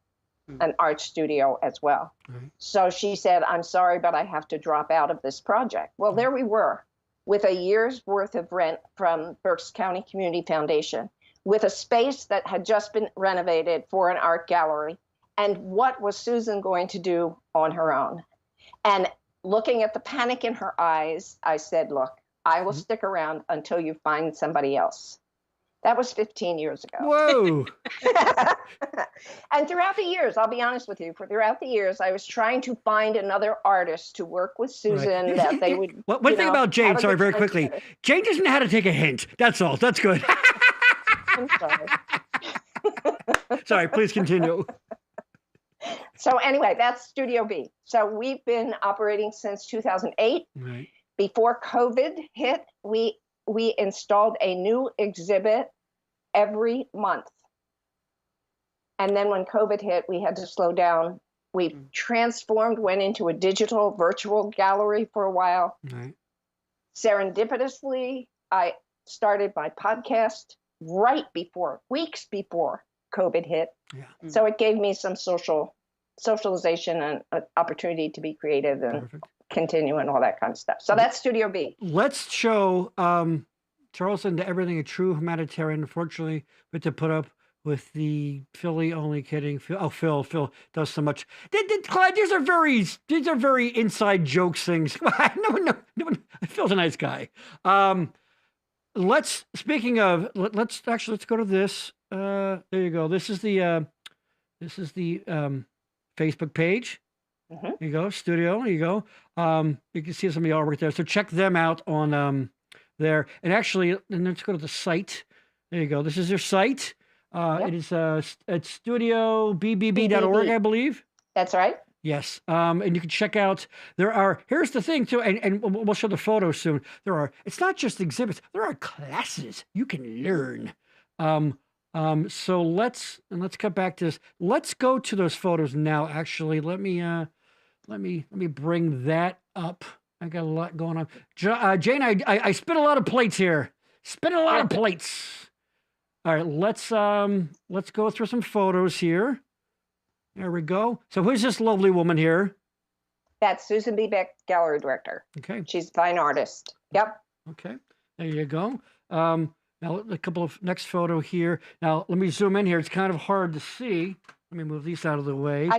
an art studio as well. So she said, I'm sorry, but I have to drop out of this project. Well, there we were, with a year's worth of rent from Berks County Community Foundation, with a space that had just been renovated for an art gallery. And what was Susan going to do on her own? And looking at the panic in her eyes, I said, look, I will stick around until you find somebody else. That was 15 years ago. Whoa. And throughout the years, I'll be honest with you, throughout the years, I was trying to find another artist to work with Susan that they would. One thing about Jane, sorry, very quickly. Together. Jane doesn't know how to take a hint. That's all. That's good. I'm sorry. Sorry, please continue. So anyway, that's Studio B. So we've been operating since 2008. Right. Before COVID hit, we installed a new exhibit every month. And then when COVID hit, we had to slow down. We transformed, went into a digital virtual gallery for a while. Right. Serendipitously, I started my podcast weeks before COVID hit. Yeah. So it gave me some socialization and an opportunity to be creative and continue and all that kind of stuff. So that's Studio B. Let's show Charles into everything a true humanitarian. Unfortunately, we had to put up with the Philly only kidding. Phil does so much. Clyde, these are very inside jokes things. No, Phil's a nice guy. Let's go to this. There you go. This is the Facebook page. Mm-hmm. There you go. Studio. There you go. You can see some of the artwork there. So check them out on there. And actually, and let's go to the site. There you go. This is their site. It is it's studiobbb.org, I believe. That's right. Yes. And you can check out, here's the thing too, and we'll show the photos soon. It's not just exhibits, there are classes you can learn. So let's cut back to this. Let's go to those photos now. Actually, let me bring that up. I got a lot going on. Jane, I spin a lot of plates here. Spinning a lot of plates. All right, let's go through some photos here. There we go. So who's this lovely woman here? That's Susan B. Beck, gallery director. Okay. She's a fine artist. Yep. Okay. There you go. Now a couple of next photo here. Now let me zoom in here. It's kind of hard to see. Let me move these out of the way.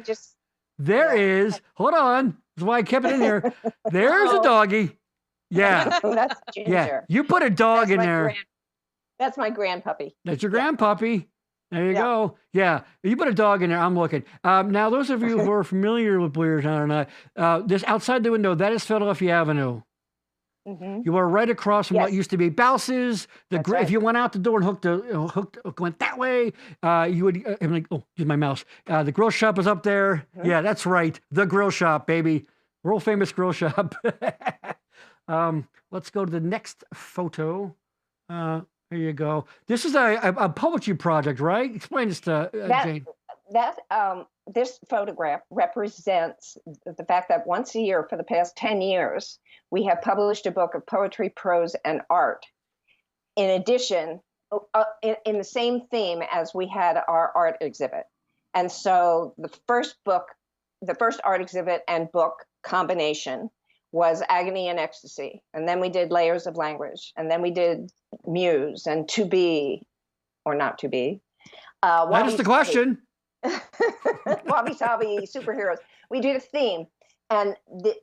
There is. Hold on. That's why I kept it in here. There's a doggy. Yeah. That's Ginger. Yeah. You put a dog in there. That's my grandpuppy. That's your grandpuppy. There you go. Yeah. You put a dog in there. I'm looking. Now, those of you who are familiar with Boyertown or not, this outside the window, that is Philadelphia Avenue. Mm-hmm. You are right across from what used to be Bouse's. Right. If you went out the door and went that way, you would, I'm like, oh, use my mouse. The grill shop is up there. Mm-hmm. Yeah, that's right. The grill shop, baby. World famous grill shop. Let's go to the next photo. There you go. This is a poetry project, right? Explain this to Jane. This photograph represents the fact that once a year for the past 10 years, we have published a book of poetry, prose, and art. In addition, in the same theme as we had our art exhibit. And so the first art exhibit and book combination was Agony and Ecstasy. And then we did Layers of Language. And then we did Muse and To Be or Not To Be. That is the question. Wabi Sabi, superheroes. We did a theme and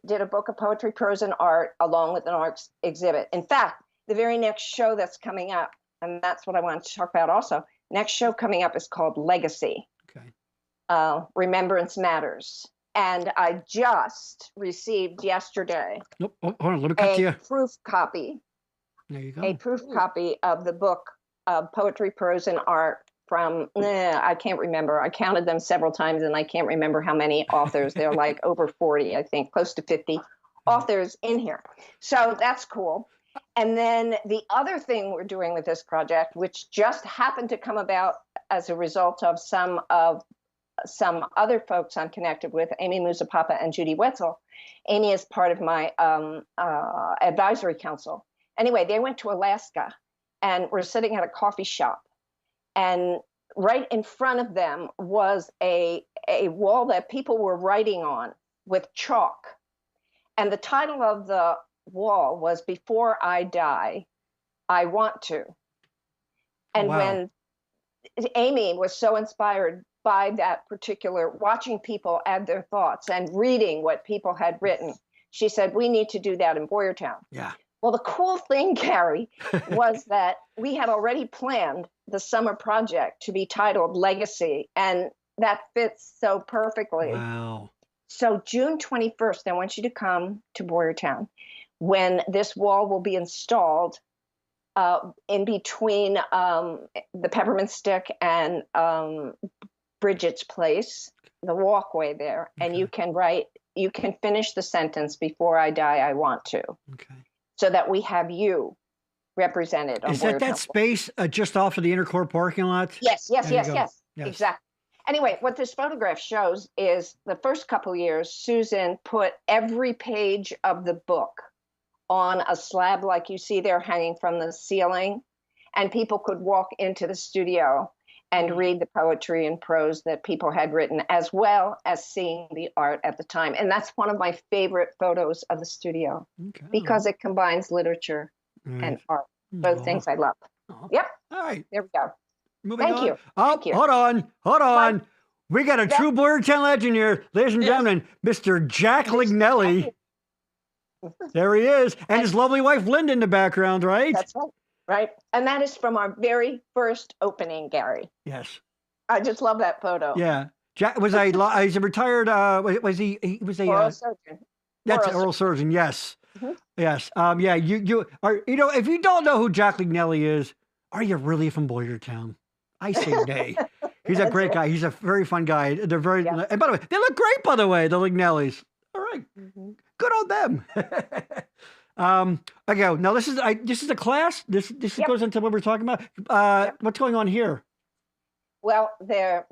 did a book of poetry, prose, and art along with an art exhibit. In fact, the very next show that's coming up, and that's what I wanted to talk about also, next show coming up is called Legacy. Okay. Remembrance Matters. And I just received yesterday a proof copy. There you go. A proof copy of the book of Poetry, Prose, and Art from, I can't remember. I counted them several times and I can't remember how many authors. They're like over 40, I think, close to 50 authors in here. So that's cool. And then the other thing we're doing with this project, which just happened to come about as a result of some other folks I'm connected with, Amy Musapapa and Judy Wetzel. Amy is part of my advisory council. Anyway, they went to Alaska and were sitting at a coffee shop. And right in front of them was a wall that people were writing on with chalk. And the title of the wall was Before I Die, I Want to. And when Amy was so inspired by that particular, watching people add their thoughts and reading what people had written, she said, we need to do that in Boyertown. Yeah. Well, the cool thing, Carrie, was that we had already planned the summer project to be titled Legacy, and that fits so perfectly. Wow. So June 21st, I want you to come to Boyertown when this wall will be installed. in between the Peppermint Stick and Bridget's place, the walkway there, and you can finish the sentence, "Before I die, I want to." Okay. So that we have you represented. Is that space just off of the Intercorp parking lot? Yes. Exactly. Anyway, what this photograph shows is the first couple years, Susan put every page of the book on a slab like you see there hanging from the ceiling, and people could walk into the studio and read the poetry and prose that people had written, as well as seeing the art at the time. And that's one of my favorite photos of the studio, because it combines literature and art. Both things I love. Yep. All right. There we go. Moving on. You. Oh, Thank you. hold on. We got a true Boyertown legend here, ladies and gentlemen, Mr. Jack Lignelli. There he is. And his lovely wife, Linda, in the background, right? That's right. Right. And that is from our very first opening, Gary. Yes. I just love that photo. Yeah. Jack was he's a retired, was he was a oral surgeon. That's an oral surgeon, yes. Mm-hmm. Yes. Yeah, you are, if you don't know who Jack Lignelli is, are you really from Boyertown? I say nay. He's a great guy. He's a very fun guy. They're very, and by the way, they look great, by the way, the Lignellis. All right. Good on them. Okay, now this is a class. This goes into what we're talking about. What's going on here? Well, they're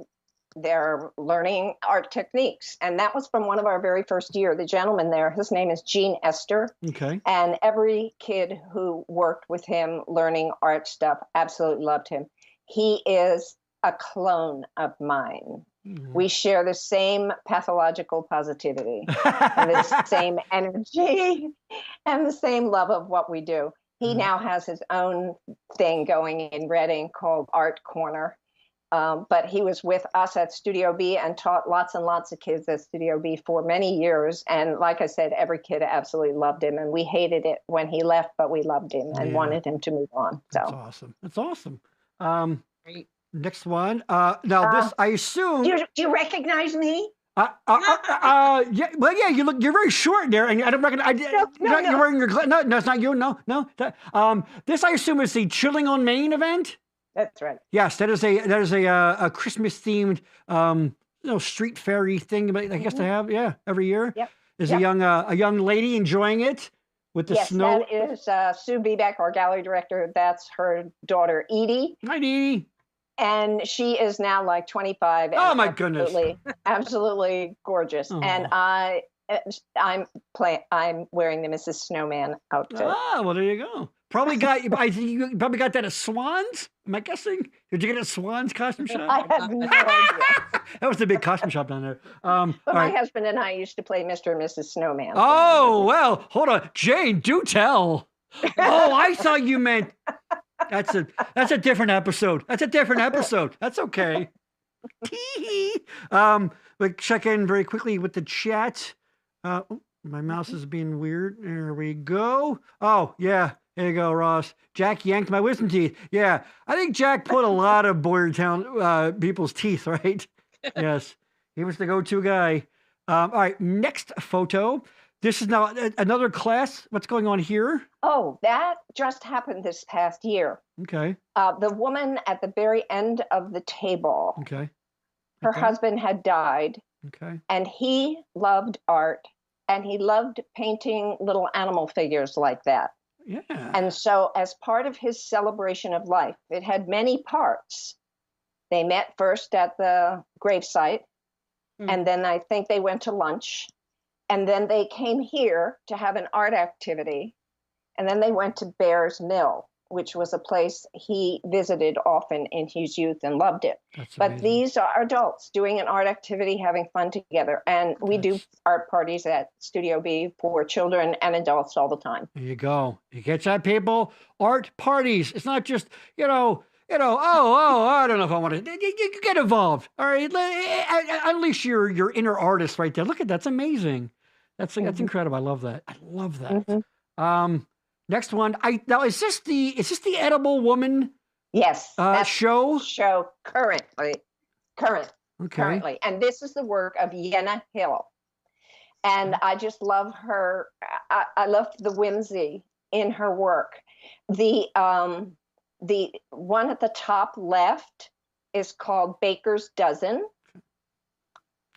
learning art techniques, and that was from one of our very first year. The gentleman there, his name is Gene Esther. Okay. And every kid who worked with him learning art stuff absolutely loved him. He is a clone of mine. We share the same pathological positivity, and the same energy, and the same love of what we do. He now has his own thing going in Reading called Art Corner. But he was with us at Studio B and taught lots and lots of kids at Studio B for many years. And like I said, every kid absolutely loved him. And we hated it when he left, but we loved him and wanted him to move on. So That's awesome. Great. Next one. Now this, I assume. Do you recognize me? Yeah. Well, yeah. You're very short there, and I don't recognize. You're wearing your no. It's not you. No. This, I assume, is the Chilling on Main event. That's right. Yes, that is a Christmas themed street fairy thing. I guess they have every year. Yep. There's a young lady enjoying it with the snow. That is Sue Bebeck, our gallery director. That's her daughter Edie. Hi, Edie. And she is now like 25. And oh my goodness! Absolutely gorgeous. Oh. And I'm wearing the Mrs. Snowman outfit. Ah, well, there you go. Probably got you probably got that at Swans. Am I guessing? Did you get it at Swans costume shop? I have no idea. That was the big costume shop down there. But my husband and I used to play Mr. and Mrs. Snowman. Oh well, hold on, Jane. Do tell. Oh, I thought you meant. That's a different episode. That's a different episode. That's okay. We check in very quickly with the chat. My mouse is being weird. There we go. Oh yeah, there you go, Ross. Jack yanked my wisdom teeth. Yeah, I think Jack put a lot of Boyertown people's teeth, right? Yes, he was the go-to guy. All right, next photo. This is now another class. What's going on here? Oh, that just happened this past year. Okay. The woman at the very end of the table. Okay. Her husband had died. Okay. And he loved art, and he loved painting little animal figures like that. Yeah. And so as part of his celebration of life, it had many parts. They met first at the gravesite, and then I think they went to lunch. And then they came here to have an art activity. And then they went to Bear's Mill, which was a place he visited often in his youth and loved it. But these are adults doing an art activity, having fun together. And we do art parties at Studio B for children and adults all the time. There you go. You get that, people? Art parties. It's not just, I don't know if I want to. You get involved. All right. Unleash your inner artist right there. Look at that's amazing. That's incredible. I love that. Next one. Now is this the Edible Woman? Yes. Show currently. Okay. Currently, and this is the work of Yenna Hill, and I just love her. I love the whimsy in her work. The one at the top left is called Baker's Dozen.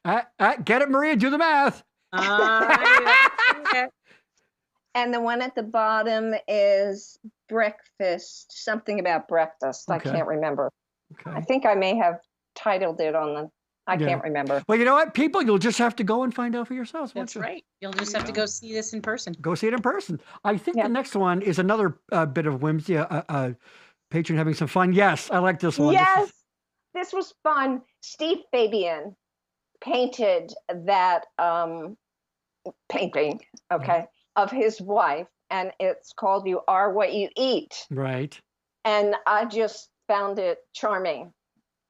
Get it, Maria? Do the math. And the one at the bottom is breakfast, something about breakfast. Okay. I can't remember. Okay. I think I may have titled it on the, I can't remember. Well, you know what, people, you'll just have to go and find out for yourselves. That's right. You'll just have to go see this in person. Go see it in person. I think the next one is another bit of whimsy, a patron having some fun. Yes, I like this one. Yes, this was fun. Steve Fabian painted that painting, of his wife, and it's called You Are What You Eat. Right. And I just found it charming,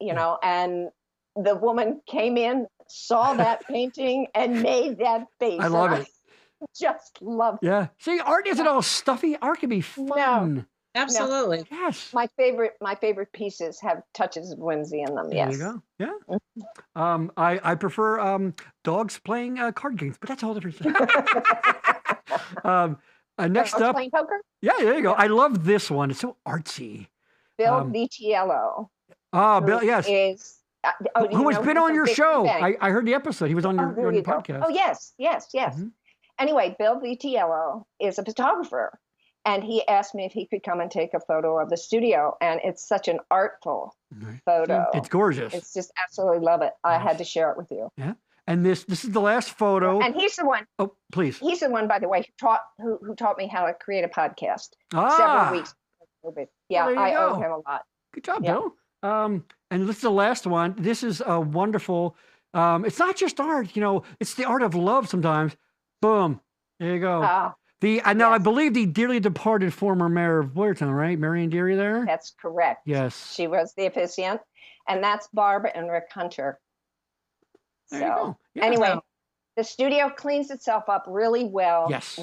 and the woman came in, saw that painting, and made that face. I love it. Just love it. Yeah. See, art isn't all stuffy. Art can be fun. No. Absolutely. No. Yes. My favorite pieces have touches of whimsy in them. Yes. There you go. Yeah. I prefer dogs playing card games, but that's a whole different thing. Next up, playing poker. Yeah, there you go. I love this one. It's so artsy. Bill Vitiello. Bill, yes. Who has been on your show? I heard the episode. He was on your podcast. Oh, yes. Mm-hmm. Anyway, Bill Vitiello is a photographer, and he asked me if he could come and take a photo of the studio, and it's such an artful photo. It's gorgeous. It's just absolutely love it. I had to share it with you. Yeah. And this is the last photo. And he's the one. Oh, please. He's the one, by the way, who taught me how to create a podcast several weeks before COVID. Yeah, I owe him a lot. Good job, Bill. And this is the last one. This is a wonderful. It's not just art, it's the art of love sometimes. Boom. There you go. Now, I believe the dearly departed former mayor of Boyertown, right? Marion Deary there? That's correct. Yes. She was the officiant. And that's Barb and Rick Hunter. There you go. Yeah. Anyway, the studio cleans itself up really well. Yes.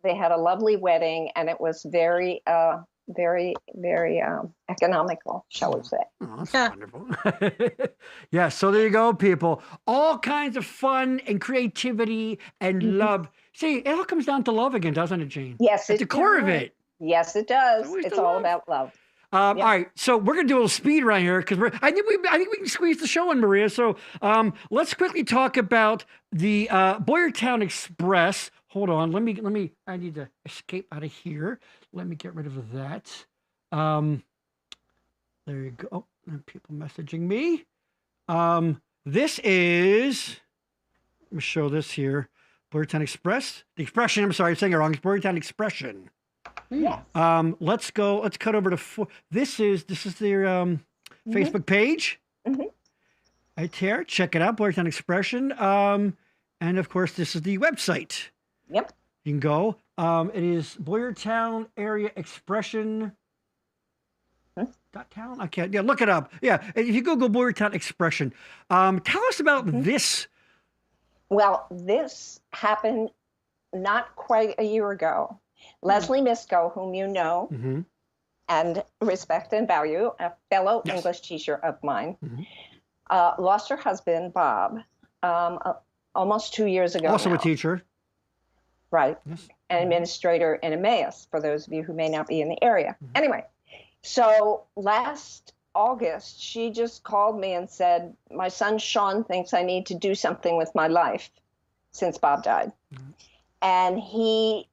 They had a lovely wedding, and it was very, very, very economical, shall we say. Oh, that's wonderful. Yeah, so there you go, people. All kinds of fun and creativity and love. See, it all comes down to love again, doesn't it, Jane? Yes, at the core of it. Yes, it does. It's all about love. All right, so we're gonna do a little speed right here because I think we can squeeze the show in, Maria. So let's quickly talk about the Boyertown Express. Hold on, let me. I need to escape out of here. Let me get rid of that. There you go. Oh, people messaging me. This is. Let me show this here. Boyertown Express. The Expression. I'm sorry, I'm saying it wrong. It's Boyertown Expression. Yes. Let's go. Let's cut over to this is their Facebook page. Right there. Check it out, Boyertown Expression. And of course, this is the website. Yep. You can go. It is Boyertown Area Expression. .town? I can't. Yeah, look it up. Yeah, if you Google Boyertown Expression, tell us about this. Well, this happened not quite a year ago. Leslie Misko, whom you know and respect and value, a fellow English teacher of mine, lost her husband, Bob, almost 2 years ago. Also a teacher. Right. Yes. An administrator in Emmaus, for those of you who may not be in the area. Anyway, so last August, she just called me and said, my son Sean thinks I need to do something with my life since Bob died. And he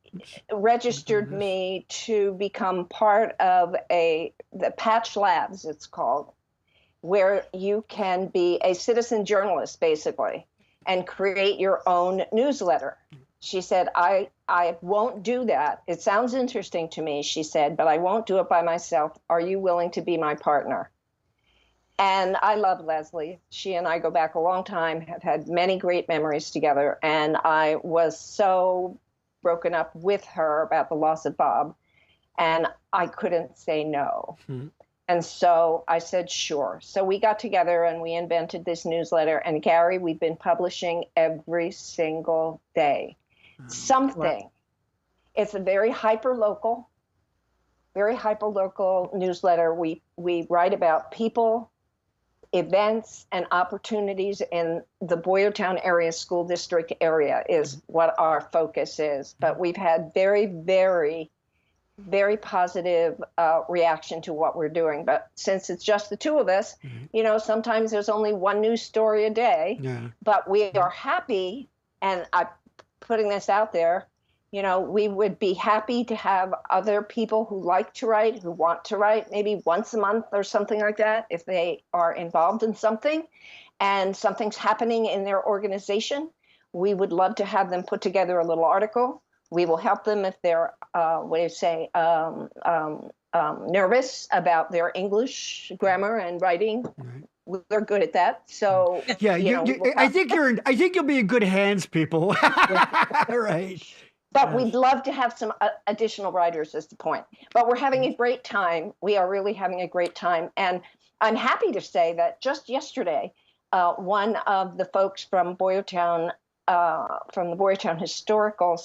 registered me to become part of the Patch Labs, it's called, where you can be a citizen journalist, basically, and create your own newsletter. She said, I won't do that. It sounds interesting to me, she said, but I won't do it by myself. Are you willing to be my partner? And I love Leslie. She and I go back a long time, have had many great memories together. And I was so broken up with her about the loss of Bob, and I couldn't say no. And so I said, sure. So we got together and we invented this newsletter. And Gary, we've been publishing every single day. Something. It's a very hyper-local newsletter. We write about people, events, and opportunities in the Boyertown area school district area is what our focus is. But we've had very, very, very positive reaction to what we're doing. But since it's just the two of us, sometimes there's only one news story a day. Yeah. But we are happy, and I'm putting this out there, we would be happy to have other people who like to write, who want to write, maybe once a month or something like that, if they are involved in something and something's happening in their organization. We would love to have them put together a little article. We will help them if they're, nervous about their English grammar and writing. Right. We're good at that. So yeah, I think you'll be in good hands, people. Right. But we'd love to have some additional writers, is the point. But we're having a great time. We are really having a great time. And I'm happy to say that just yesterday, one of the folks from Boyertown, from the Boyertown Historical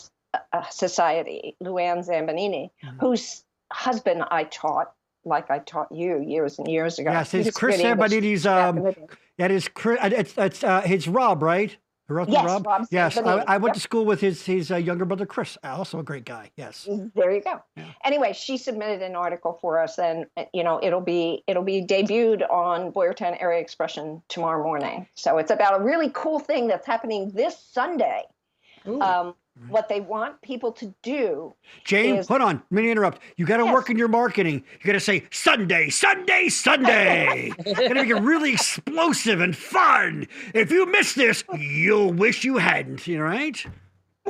Society, Luann Zambanini, whose husband I taught, like I taught you years and years ago. Yes, it's Chris Zambanini's, that is Chris, it's Rob, right? Yes, Rob? Yes, I went to school with his younger brother, Chris, also a great guy, yes. There you go. Yeah. Anyway, she submitted an article for us, and, it'll be debuted on Boyertown Area Expression tomorrow morning. So it's about a really cool thing that's happening this Sunday. What they want people to do. Jane, hold on. Let me interrupt. You got to work in your marketing. You got to say Sunday, Sunday, Sunday. You got to make it really explosive and fun. If you miss this, you'll wish you hadn't. Right?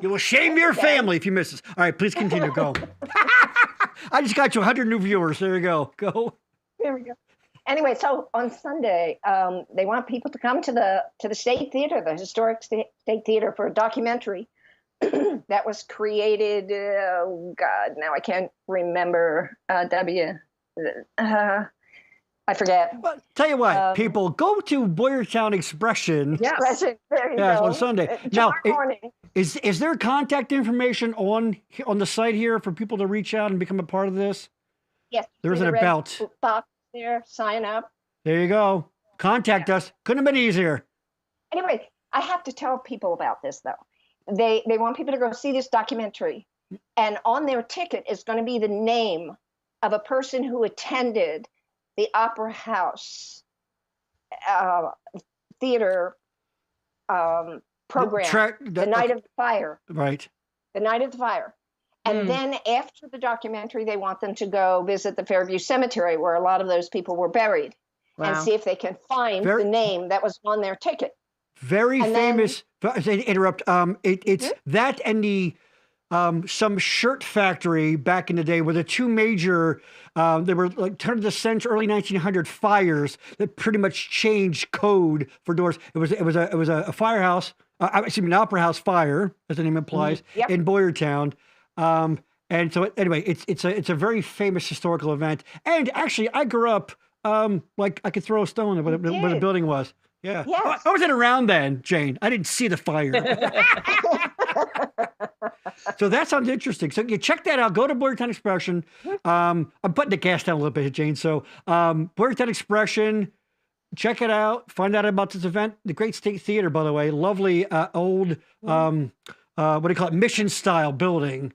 You will shame your family if you miss this. All right, please continue. Go. I just got you 100 new viewers. There you go. Go. There we go. Anyway, so on Sunday, they want people to come to the State Theater, the Historic State Theater, for a documentary that was created, now I can't remember, I forget. Well, tell you what, people, go to Boyertown Expression. Yes, there you go. On Sunday. Now, is there contact information on the site here for people to reach out and become a part of this? Yes. There's an about. Box there, sign up. There you go. Contact us. Couldn't have been easier. Anyway, I have to tell people about this, though. They want people to go see this documentary, and on their ticket is going to be the name of a person who attended the Opera House theater program, the Night of the Fire. Right. The Night of the Fire. And then after the documentary, they want them to go visit the Fairview Cemetery, where a lot of those people were buried, and see if they can find the name that was on their ticket. Very famous. Interrupt. It's that and the some shirt factory back in the day were the two major. They were like turn of the century, early 1900 fires that pretty much changed code for doors. It was a firehouse. An opera house fire, as the name implies, in Boyertown. And so anyway, it's a very famous historical event. And actually, I grew up like I could throw a stone at what the building was. Yeah. Yes. I wasn't around then, Jane. I didn't see the fire. So that sounds interesting. So you check that out. Go to Boyertown Expression. I'm putting the gas down a little bit, Jane. So Boyertown Expression, check it out. Find out about this event. The Great State Theater, by the way. Lovely old, what do you call it? Mission style building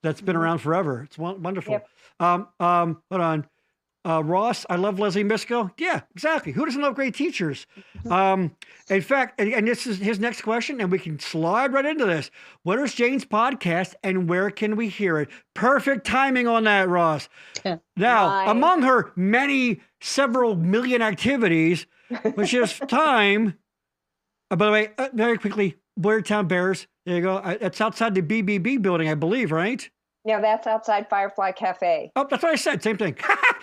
that's been around forever. It's wonderful. Yep. Hold on. Ross, I love Leslie Misko. Yeah, exactly. Who doesn't love great teachers? In fact, and this is his next question, and we can slide right into this. What is Jane's podcast, and where can we hear it? Perfect timing on that, Ross. Now, among her several million activities, which is time. By the way, very quickly, Boyertown Bears. There you go. It's outside the BBB building, I believe, right? No, that's outside Firefly Cafe. Oh, that's what I said. Same thing.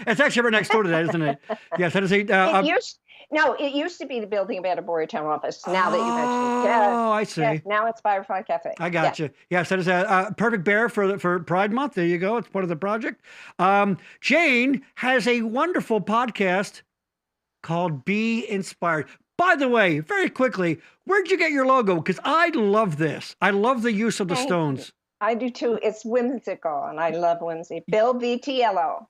It's actually right next door to that, isn't it? Yes, that is a. It used to be the building about a Boyertown office. Now that you mentioned it. Oh, I see. Yes, now it's Firefly Cafe. I got you. Yes, that is a perfect bear for Pride Month. There you go. It's part of the project. Jane has a wonderful podcast called Be Inspired. By the way, very quickly, where'd you get your logo? Because I love this. I love the use of the stones. I do too. It's whimsical, and I love whimsy. Bill VTLO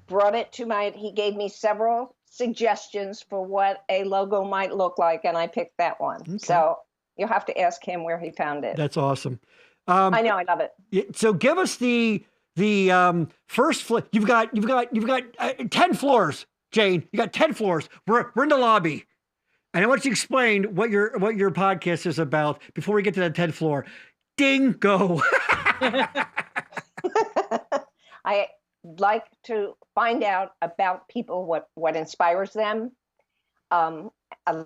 brought it to he gave me several suggestions for what a logo might look like, and I picked that one. Okay. So you'll have to ask him where he found it. That's awesome. I know, I love it. So give us the the first floor. You've got 10 floors, Jane. You got 10 floors. We're in the lobby, and I want you to explain what your podcast is about before we get to that 10th floor. Ding, go. I like to find out about people, what inspires them, a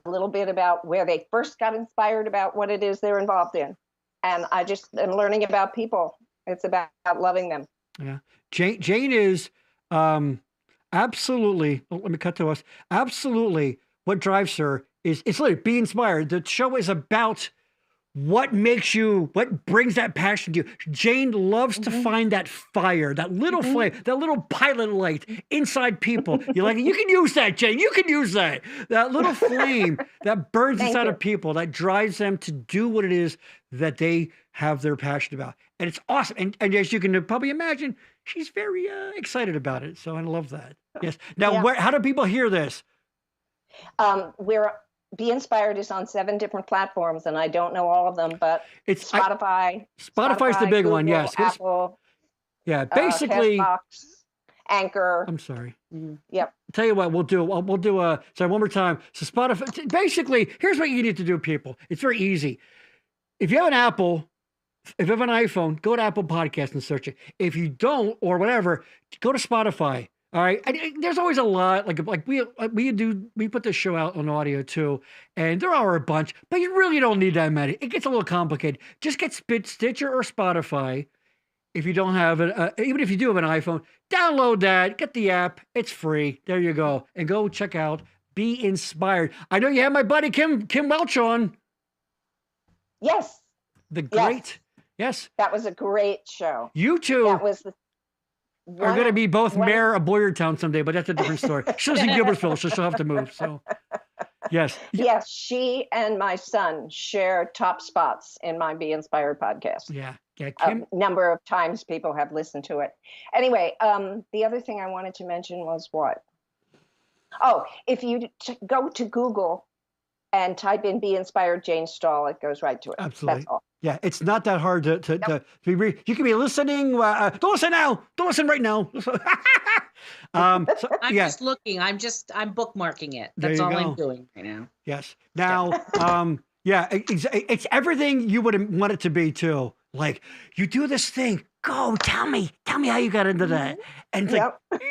little bit about where they first got inspired, about what it is they're involved in. And I just am learning about people. It's about loving them. Yeah. Jane is absolutely, let me cut to us, absolutely what drives her is, it's literally be inspired. The show is about what brings that passion to you. Jane loves to find that fire, that little flame, that little pilot light inside people. You're like, you can use that, Jane. You can use that. That little flame that burns inside of people, that drives them to do what it is that they have their passion about. And it's awesome. And as you can probably imagine, she's very excited about it. So I love that. Yes. Now, how do people hear this? Be Inspired is on 7 different platforms, and I don't know all of them, but it's Spotify. Spotify's the big Google, one, yes. Apple. Yeah, basically. Castbox, Anchor. I'm sorry. Yep. Tell you what, we'll do sorry, one more time. So Spotify, basically, here's what you need to do, people. It's very easy. If you have an Apple, if you have an iPhone, go to Apple Podcasts and search it. If you don't, or whatever, go to Spotify. All right. And there's always a lot, like we put this show out on audio too, and there are a bunch, but you really don't need that many. It gets a little complicated. Just get Stitcher or Spotify. If you don't have it, even if you do have an iPhone, download that, get the app. It's free. There you go. And go check out Be Inspired. I know you have my buddy Kim Welch on. Yes. Yes. That was a great show. You two. That was are going to be both mayor of Boyertown someday, but that's a different story. She lives in Gilbertsville, so she'll have to move. So, yes. Yes, she and my son share top spots in my Be Inspired podcast. Yeah. A number of times people have listened to it. Anyway, the other thing I wanted to mention was what? Oh, if you go to Google and type in Be Inspired Jane Stahl, it goes right to it. Absolutely. That's all. Yeah, it's not that hard to you can be listening. Don't listen now. Don't listen right now. I'm just looking. I'm bookmarking it. That's all I'm doing right now. Yes. Now, it's everything you would want it to be too. Like, you do this thing. Go, tell me how you got into that. And it's like,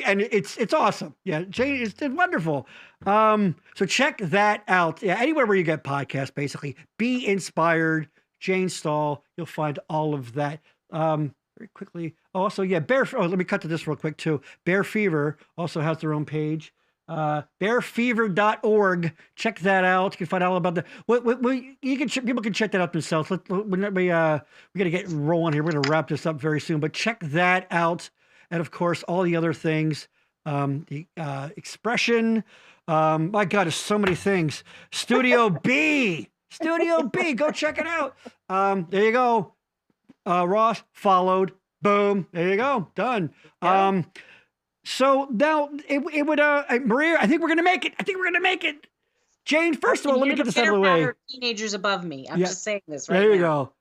and it's awesome. Yeah, Jane, it's wonderful. So check that out. Yeah, anywhere where you get podcasts, basically. Be Inspired, Jane Stahl. You'll find all of that. Very quickly. Also, let me cut to this real quick too. Bear Fever also has their own page. Bearfever.org. Check that out. You can find all about the. People can check that out themselves. We got to get rolling here. We're going to wrap this up very soon, but check that out. And of course, all the other things, the expression. My God, there's so many things. Studio B. Go check it out. There you go. Ross followed. Boom. There you go. Done. Yeah. So now it would, Maria, I think we're going to make it. Jane, first of all, let me get this out of the way. Teenagers above me. I'm just saying this right now. There you go.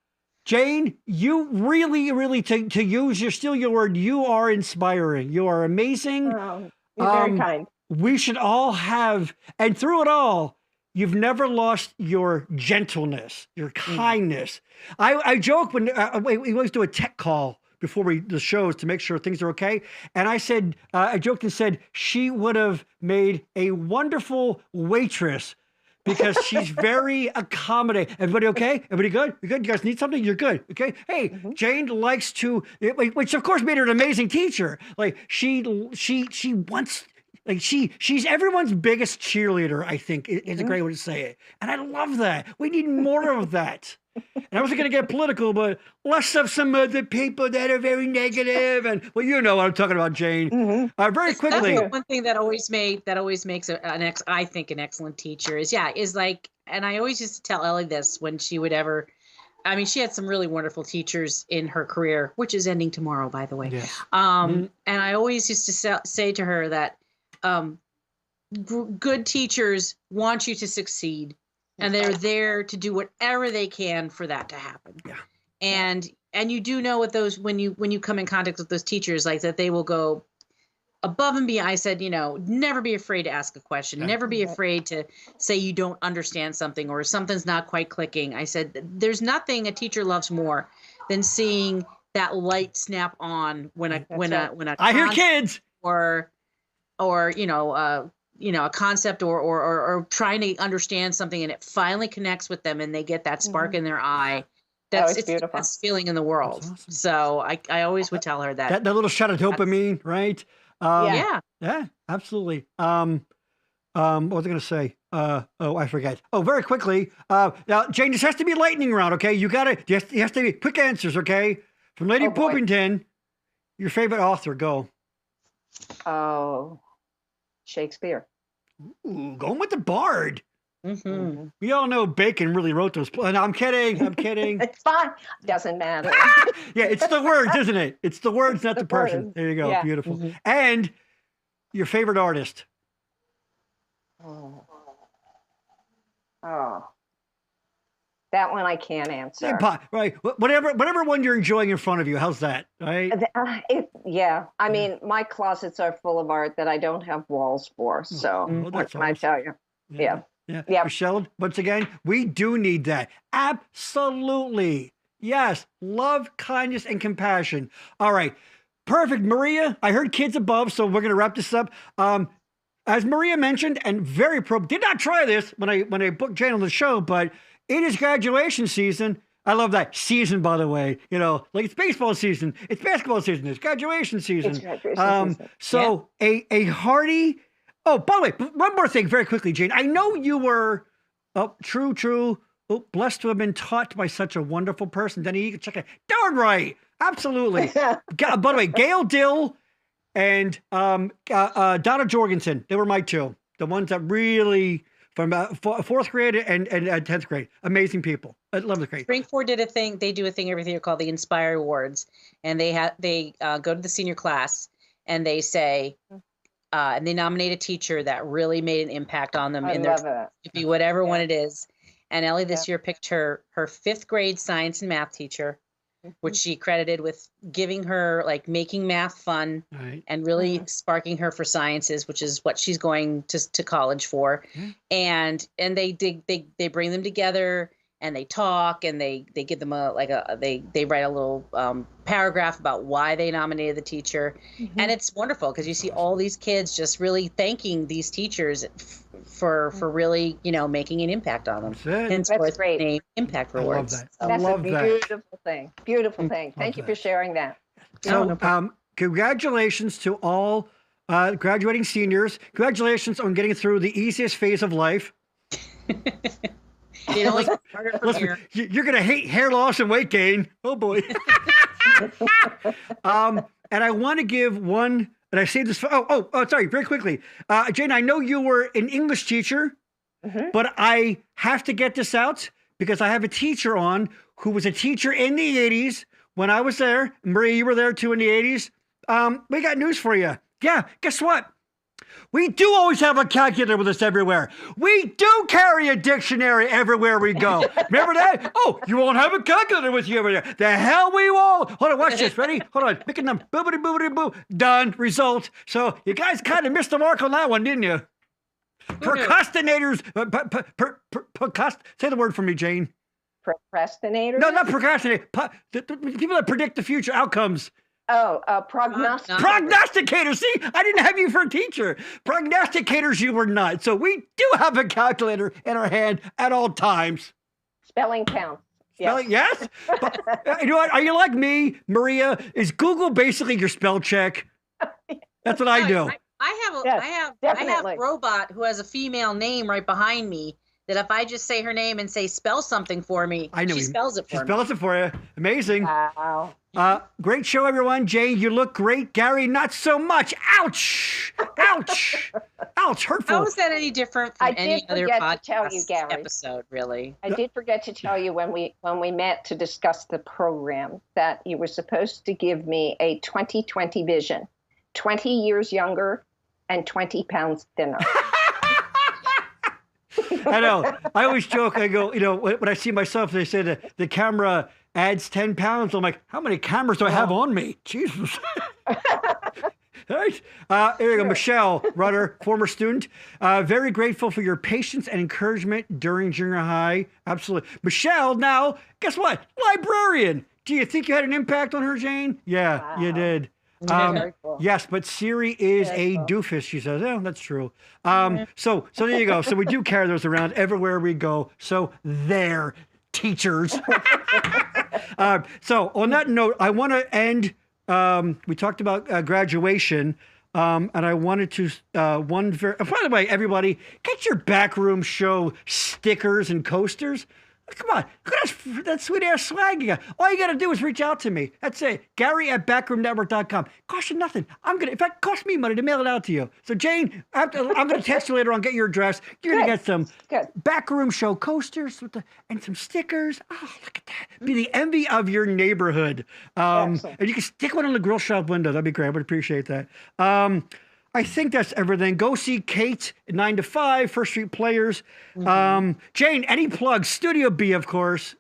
Jane, you really, really, to use your word, you are inspiring. You are amazing. Oh, you're very kind. We should all have, and through it all, you've never lost your gentleness, your kindness. I joke when we always do a tech call before the shows to make sure things are okay. And I said, I joked and said, she would have made a wonderful waitress because she's very accommodating. Everybody okay? Everybody good? You good? You guys need something? You're good. Okay. Hey, Jane likes to, which of course made her an amazing teacher. Like she wants, like she's everyone's biggest cheerleader, I think is a great way to say it. And I love that. We need more of that. And I wasn't going to get political, but less of some other people that are very negative. And well, you know what I'm talking about, Jane. Very quickly. That's one thing that always makes I think an excellent teacher is like, and I always used to tell Ellie this when she would ever. I mean, she had some really wonderful teachers in her career, which is ending tomorrow, by the way. Yes. And I always used to say to her that good teachers want you to succeed. And they're there to do whatever they can for that to happen. Yeah. And you do know what those, when you come in contact with those teachers, like that, they will go above and beyond. I said, never be afraid to ask a question. Never be afraid to say you don't understand something or something's not quite clicking. I said, there's nothing a teacher loves more than seeing that light snap on when a I hear kids or a concept or trying to understand something, and it finally connects with them and they get that spark in their eye. It's beautiful. The best feeling in the world. Awesome. So I always would tell her that little shot of dopamine, right? Yeah, absolutely. What was I going to say? I forget. Oh, very quickly. Now, Jane, this has to be lightning round, okay? You has to be quick answers, okay? From Lady Poopington, your favorite author, go. Oh, Shakespeare. Ooh, going with the Bard. Mm-hmm. We all know Bacon really wrote those. No, I'm kidding. It's fine. Doesn't matter. Yeah, it's the words, isn't it? It's the words, not the person. Words. There you go. Yeah. Beautiful. Mm-hmm. And your favorite artist. Oh, that one I can't answer. Right. Whatever one you're enjoying in front of you. How's that? Right. I mean, my closets are full of art that I don't have walls for. So what can I tell you? Yeah. Michelle, once again, we do need that. Absolutely. Yes. Love, kindness, and compassion. All right. Perfect. Maria, I heard kids above, so we're going to wrap this up. As Maria mentioned, and did not try this when I booked Jane on the show, but it is graduation season. I love that season, by the way. Like it's baseball season, it's basketball season, it's graduation season. It's graduation season. So a hearty. Oh, by the way, one more thing, very quickly, Jane. I know you were true. Blessed to have been taught by such a wonderful person. Denny, you can check it. Darn right, absolutely. By the way, Gail Dill and Donna Jorgensen, they were my two. The ones that really, from fourth grade and 10th grade, amazing people. I love the grade. Springford did a thing. They do a thing every year called the Inspire Awards, and they go to the senior class and they say, and they nominate a teacher that really made an impact on them in their to be whatever one it is. And Ellie this year picked her fifth grade science and math teacher, which she credited with giving her, like, making math fun and really sparking her for sciences, which is what she's going to college for. And they bring them together and they talk and they give them they write a little paragraph about why they nominated the teacher. And it's wonderful because you see all these kids just really thanking these teachers for really, making an impact on them. That's great. Name Impact Rewards. That's a beautiful thing. Beautiful thing. Thank you for sharing that. So, congratulations to all graduating seniors. Congratulations on getting through the easiest phase of life. It only gets harder from here. You're going to hate hair loss and weight gain. Oh, boy. And I want to give one, and I say this for, sorry, very quickly. Jane, I know you were an English teacher, but I have to get this out because I have a teacher on who was a teacher in the 80s when I was there. Maria, you were there too in the 80s. We got news for you. Yeah, guess what? We do always have a calculator with us everywhere. We do carry a dictionary everywhere we go. Remember that? Oh, you won't have a calculator with you over there. The hell we won't. Hold on, watch this. Ready? Hold on. Pick a number. Boobity, boobity, boo. Done. Result. So you guys kind of missed the mark on that one, didn't you? Procrastinators. Say the word for me, Jane. Procrastinators? No, not procrastinate. The people that predict the future outcomes. Prognosticators. Prognosticators. See, I didn't have you for a teacher. Prognosticators, you were not. So we do have a calculator in our hand at all times. Spelling counts. Yes. But, you know what? Are you like me, Maria? Is Google basically your spell check? That's what I do. I have a robot who has a female name right behind me. That if I just say her name and say spell something for me, she spells it for me. She spells it for you. Amazing. Wow. Great show, everyone. Jane, you look great. Gary, not so much. Ouch. Ouch. Ouch. Hurtful. How is that any different from any other podcast Gary, episode, really? I did forget to tell you when we met to discuss the program that you were supposed to give me a 2020 vision, 20 years younger and 20 pounds thinner. I know. I always joke. I go, when I see myself, they say the camera adds 10 pounds. I'm like, how many cameras do I have on me? Jesus. Right. Here you go. Michelle Rutter, former student. Very grateful for your patience and encouragement during junior high. Absolutely. Michelle, now, guess what? Librarian. Do you think you had an impact on her, Jane? Yeah, you did. Very cool. Yes, but Siri is a doofus, she says. Oh, that's true. So there you go. So we do carry those around everywhere we go. So there, teachers. So on that note, I want to end. We talked about graduation, and I wanted to by the way, everybody, get your backroom show stickers and coasters. Come on, look at that sweet ass swag you got. All you got to do is reach out to me. That's it. Gary@backroomnetwork.com. Cost you nothing. In fact, cost me money to mail it out to you. So Jane, I'm going to text you later on, get your address. You're going to get some backroom show coasters and some stickers. Oh, look at that. Be the envy of your neighborhood. And you can stick one on the grill shop window. That'd be great. I would appreciate that. I think that's everything. Go see Kate at 9 to 5, First Street Players. Jane, any plugs? Studio B, of course.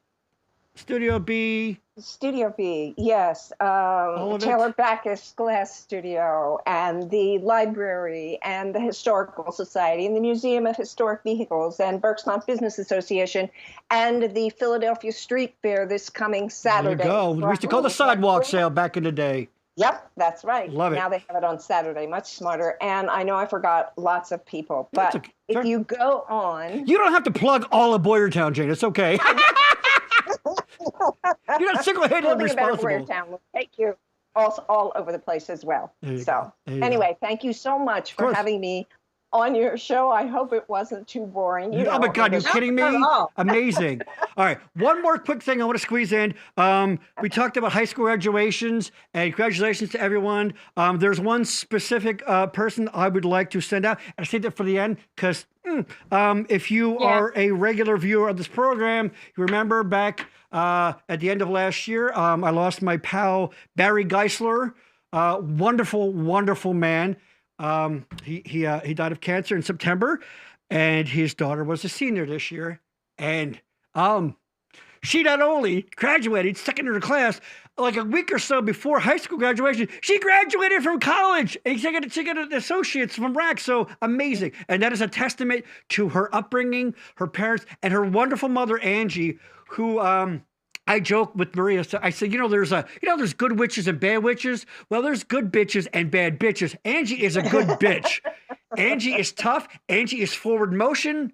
Studio B. Studio B, yes. Taylor Backus Glass Studio, and the library, and the Historical Society, and the Museum of Historic Vehicles, and Berksmont Business Association, and the Philadelphia Street Fair this coming Saturday. There you go. We used to call the sidewalk sale back in the day. Yep, that's right. Love it. Now they have it on Saturday, much smarter. And I know I forgot lots of people, but if you go on... You don't have to plug all of Boyertown, Jane. It's okay. You're not single-handedly responsible. Boyertown will take you all over the place as well. So anyway, thank you so much for having me on your show. I hope it wasn't too boring. Oh my God, you kidding me? Amazing. All right, one more quick thing I want to squeeze in. We talked about high school graduations, and congratulations to everyone. There's one specific person I would like to send out. I saved it for the end because if you are a regular viewer of this program, you remember back at the end of last year, I lost my pal Barry Geisler. Wonderful, wonderful man. He died of cancer in September, and his daughter was a senior this year. And she not only graduated second in her class, like a week or so before high school graduation, she graduated from college, and she got an associate's from RAC. So amazing. And that is a testament to her upbringing, her parents, and her wonderful mother, Angie, who I joke with Maria. So I said, there's good witches and bad witches. Well, there's good bitches and bad bitches. Angie is a good bitch. Angie is tough. Angie is forward motion.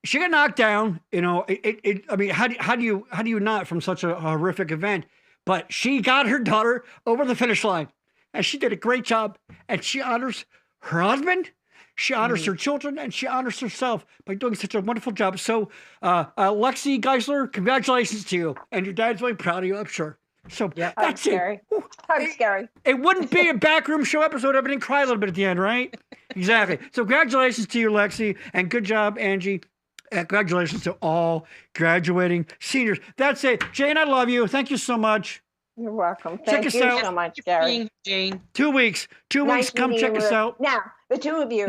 She got knocked down. I mean, how do you not from such a horrific event? But she got her daughter over the finish line, and she did a great job. And she honors her husband. She honors her children, and she honors herself by doing such a wonderful job. So, Lexi Geisler, congratulations to you. And your dad's really proud of you, I'm sure. So that's it. Thanks, Gary. It wouldn't be a backroom show episode if I didn't cry a little bit at the end, right? Exactly. So congratulations to you, Lexi, and good job, Angie. Congratulations to all graduating seniors. That's it. Jane, I love you. Thank you so much. You're welcome. Check Thank us you out. so much, Gary. Jane. 2 weeks. 2 weeks. Come check us out. Now, the two of you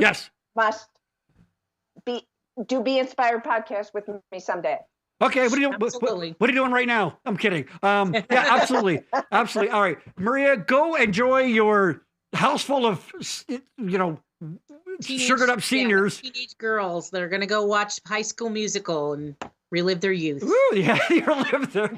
must do Be Inspired podcast with me someday. Okay, what are you doing right now? I'm kidding. Yeah, absolutely. Absolutely. All right. Maria, go enjoy your house full of, sugared up seniors. Teenage girls that are going to go watch High School Musical and relive their youth. Ooh, yeah, relive their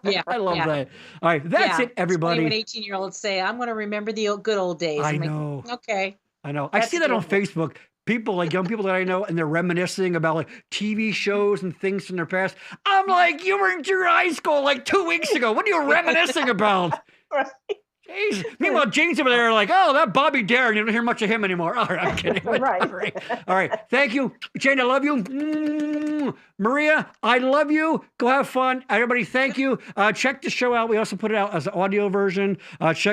Yeah. I love that. All right, that's it, everybody. When 18-year-olds say, I'm going to remember the good old days. I know. Like, okay. I know. I see that on Facebook. People, like young people that I know, and they're reminiscing about like TV shows and things from their past. I'm like, you were in junior high school like 2 weeks ago. What are you reminiscing about? Jeez. Meanwhile, Jane's over there like, oh, that Bobby Darin. You don't hear much of him anymore. All right, I'm kidding. Right. All right. Thank you. Jane, I love you. Maria, I love you. Go have fun. Everybody, thank you. Check the show out. We also put it out as an audio version.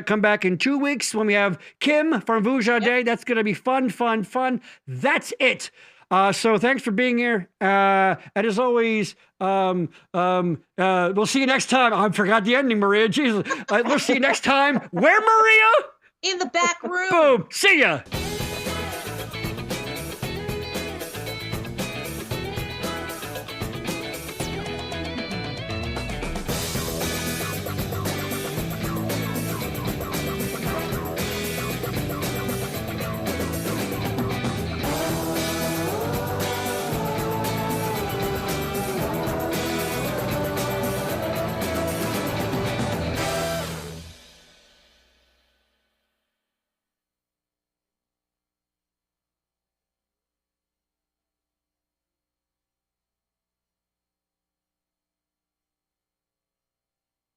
Come back in 2 weeks when we have Kim from Vuja Day. That's going to be fun. That's it. So thanks for being here. And as always, we'll see you next time. I forgot the ending, Maria. Jesus. We'll see you next time. Where, Maria? In the back room. Boom. See ya.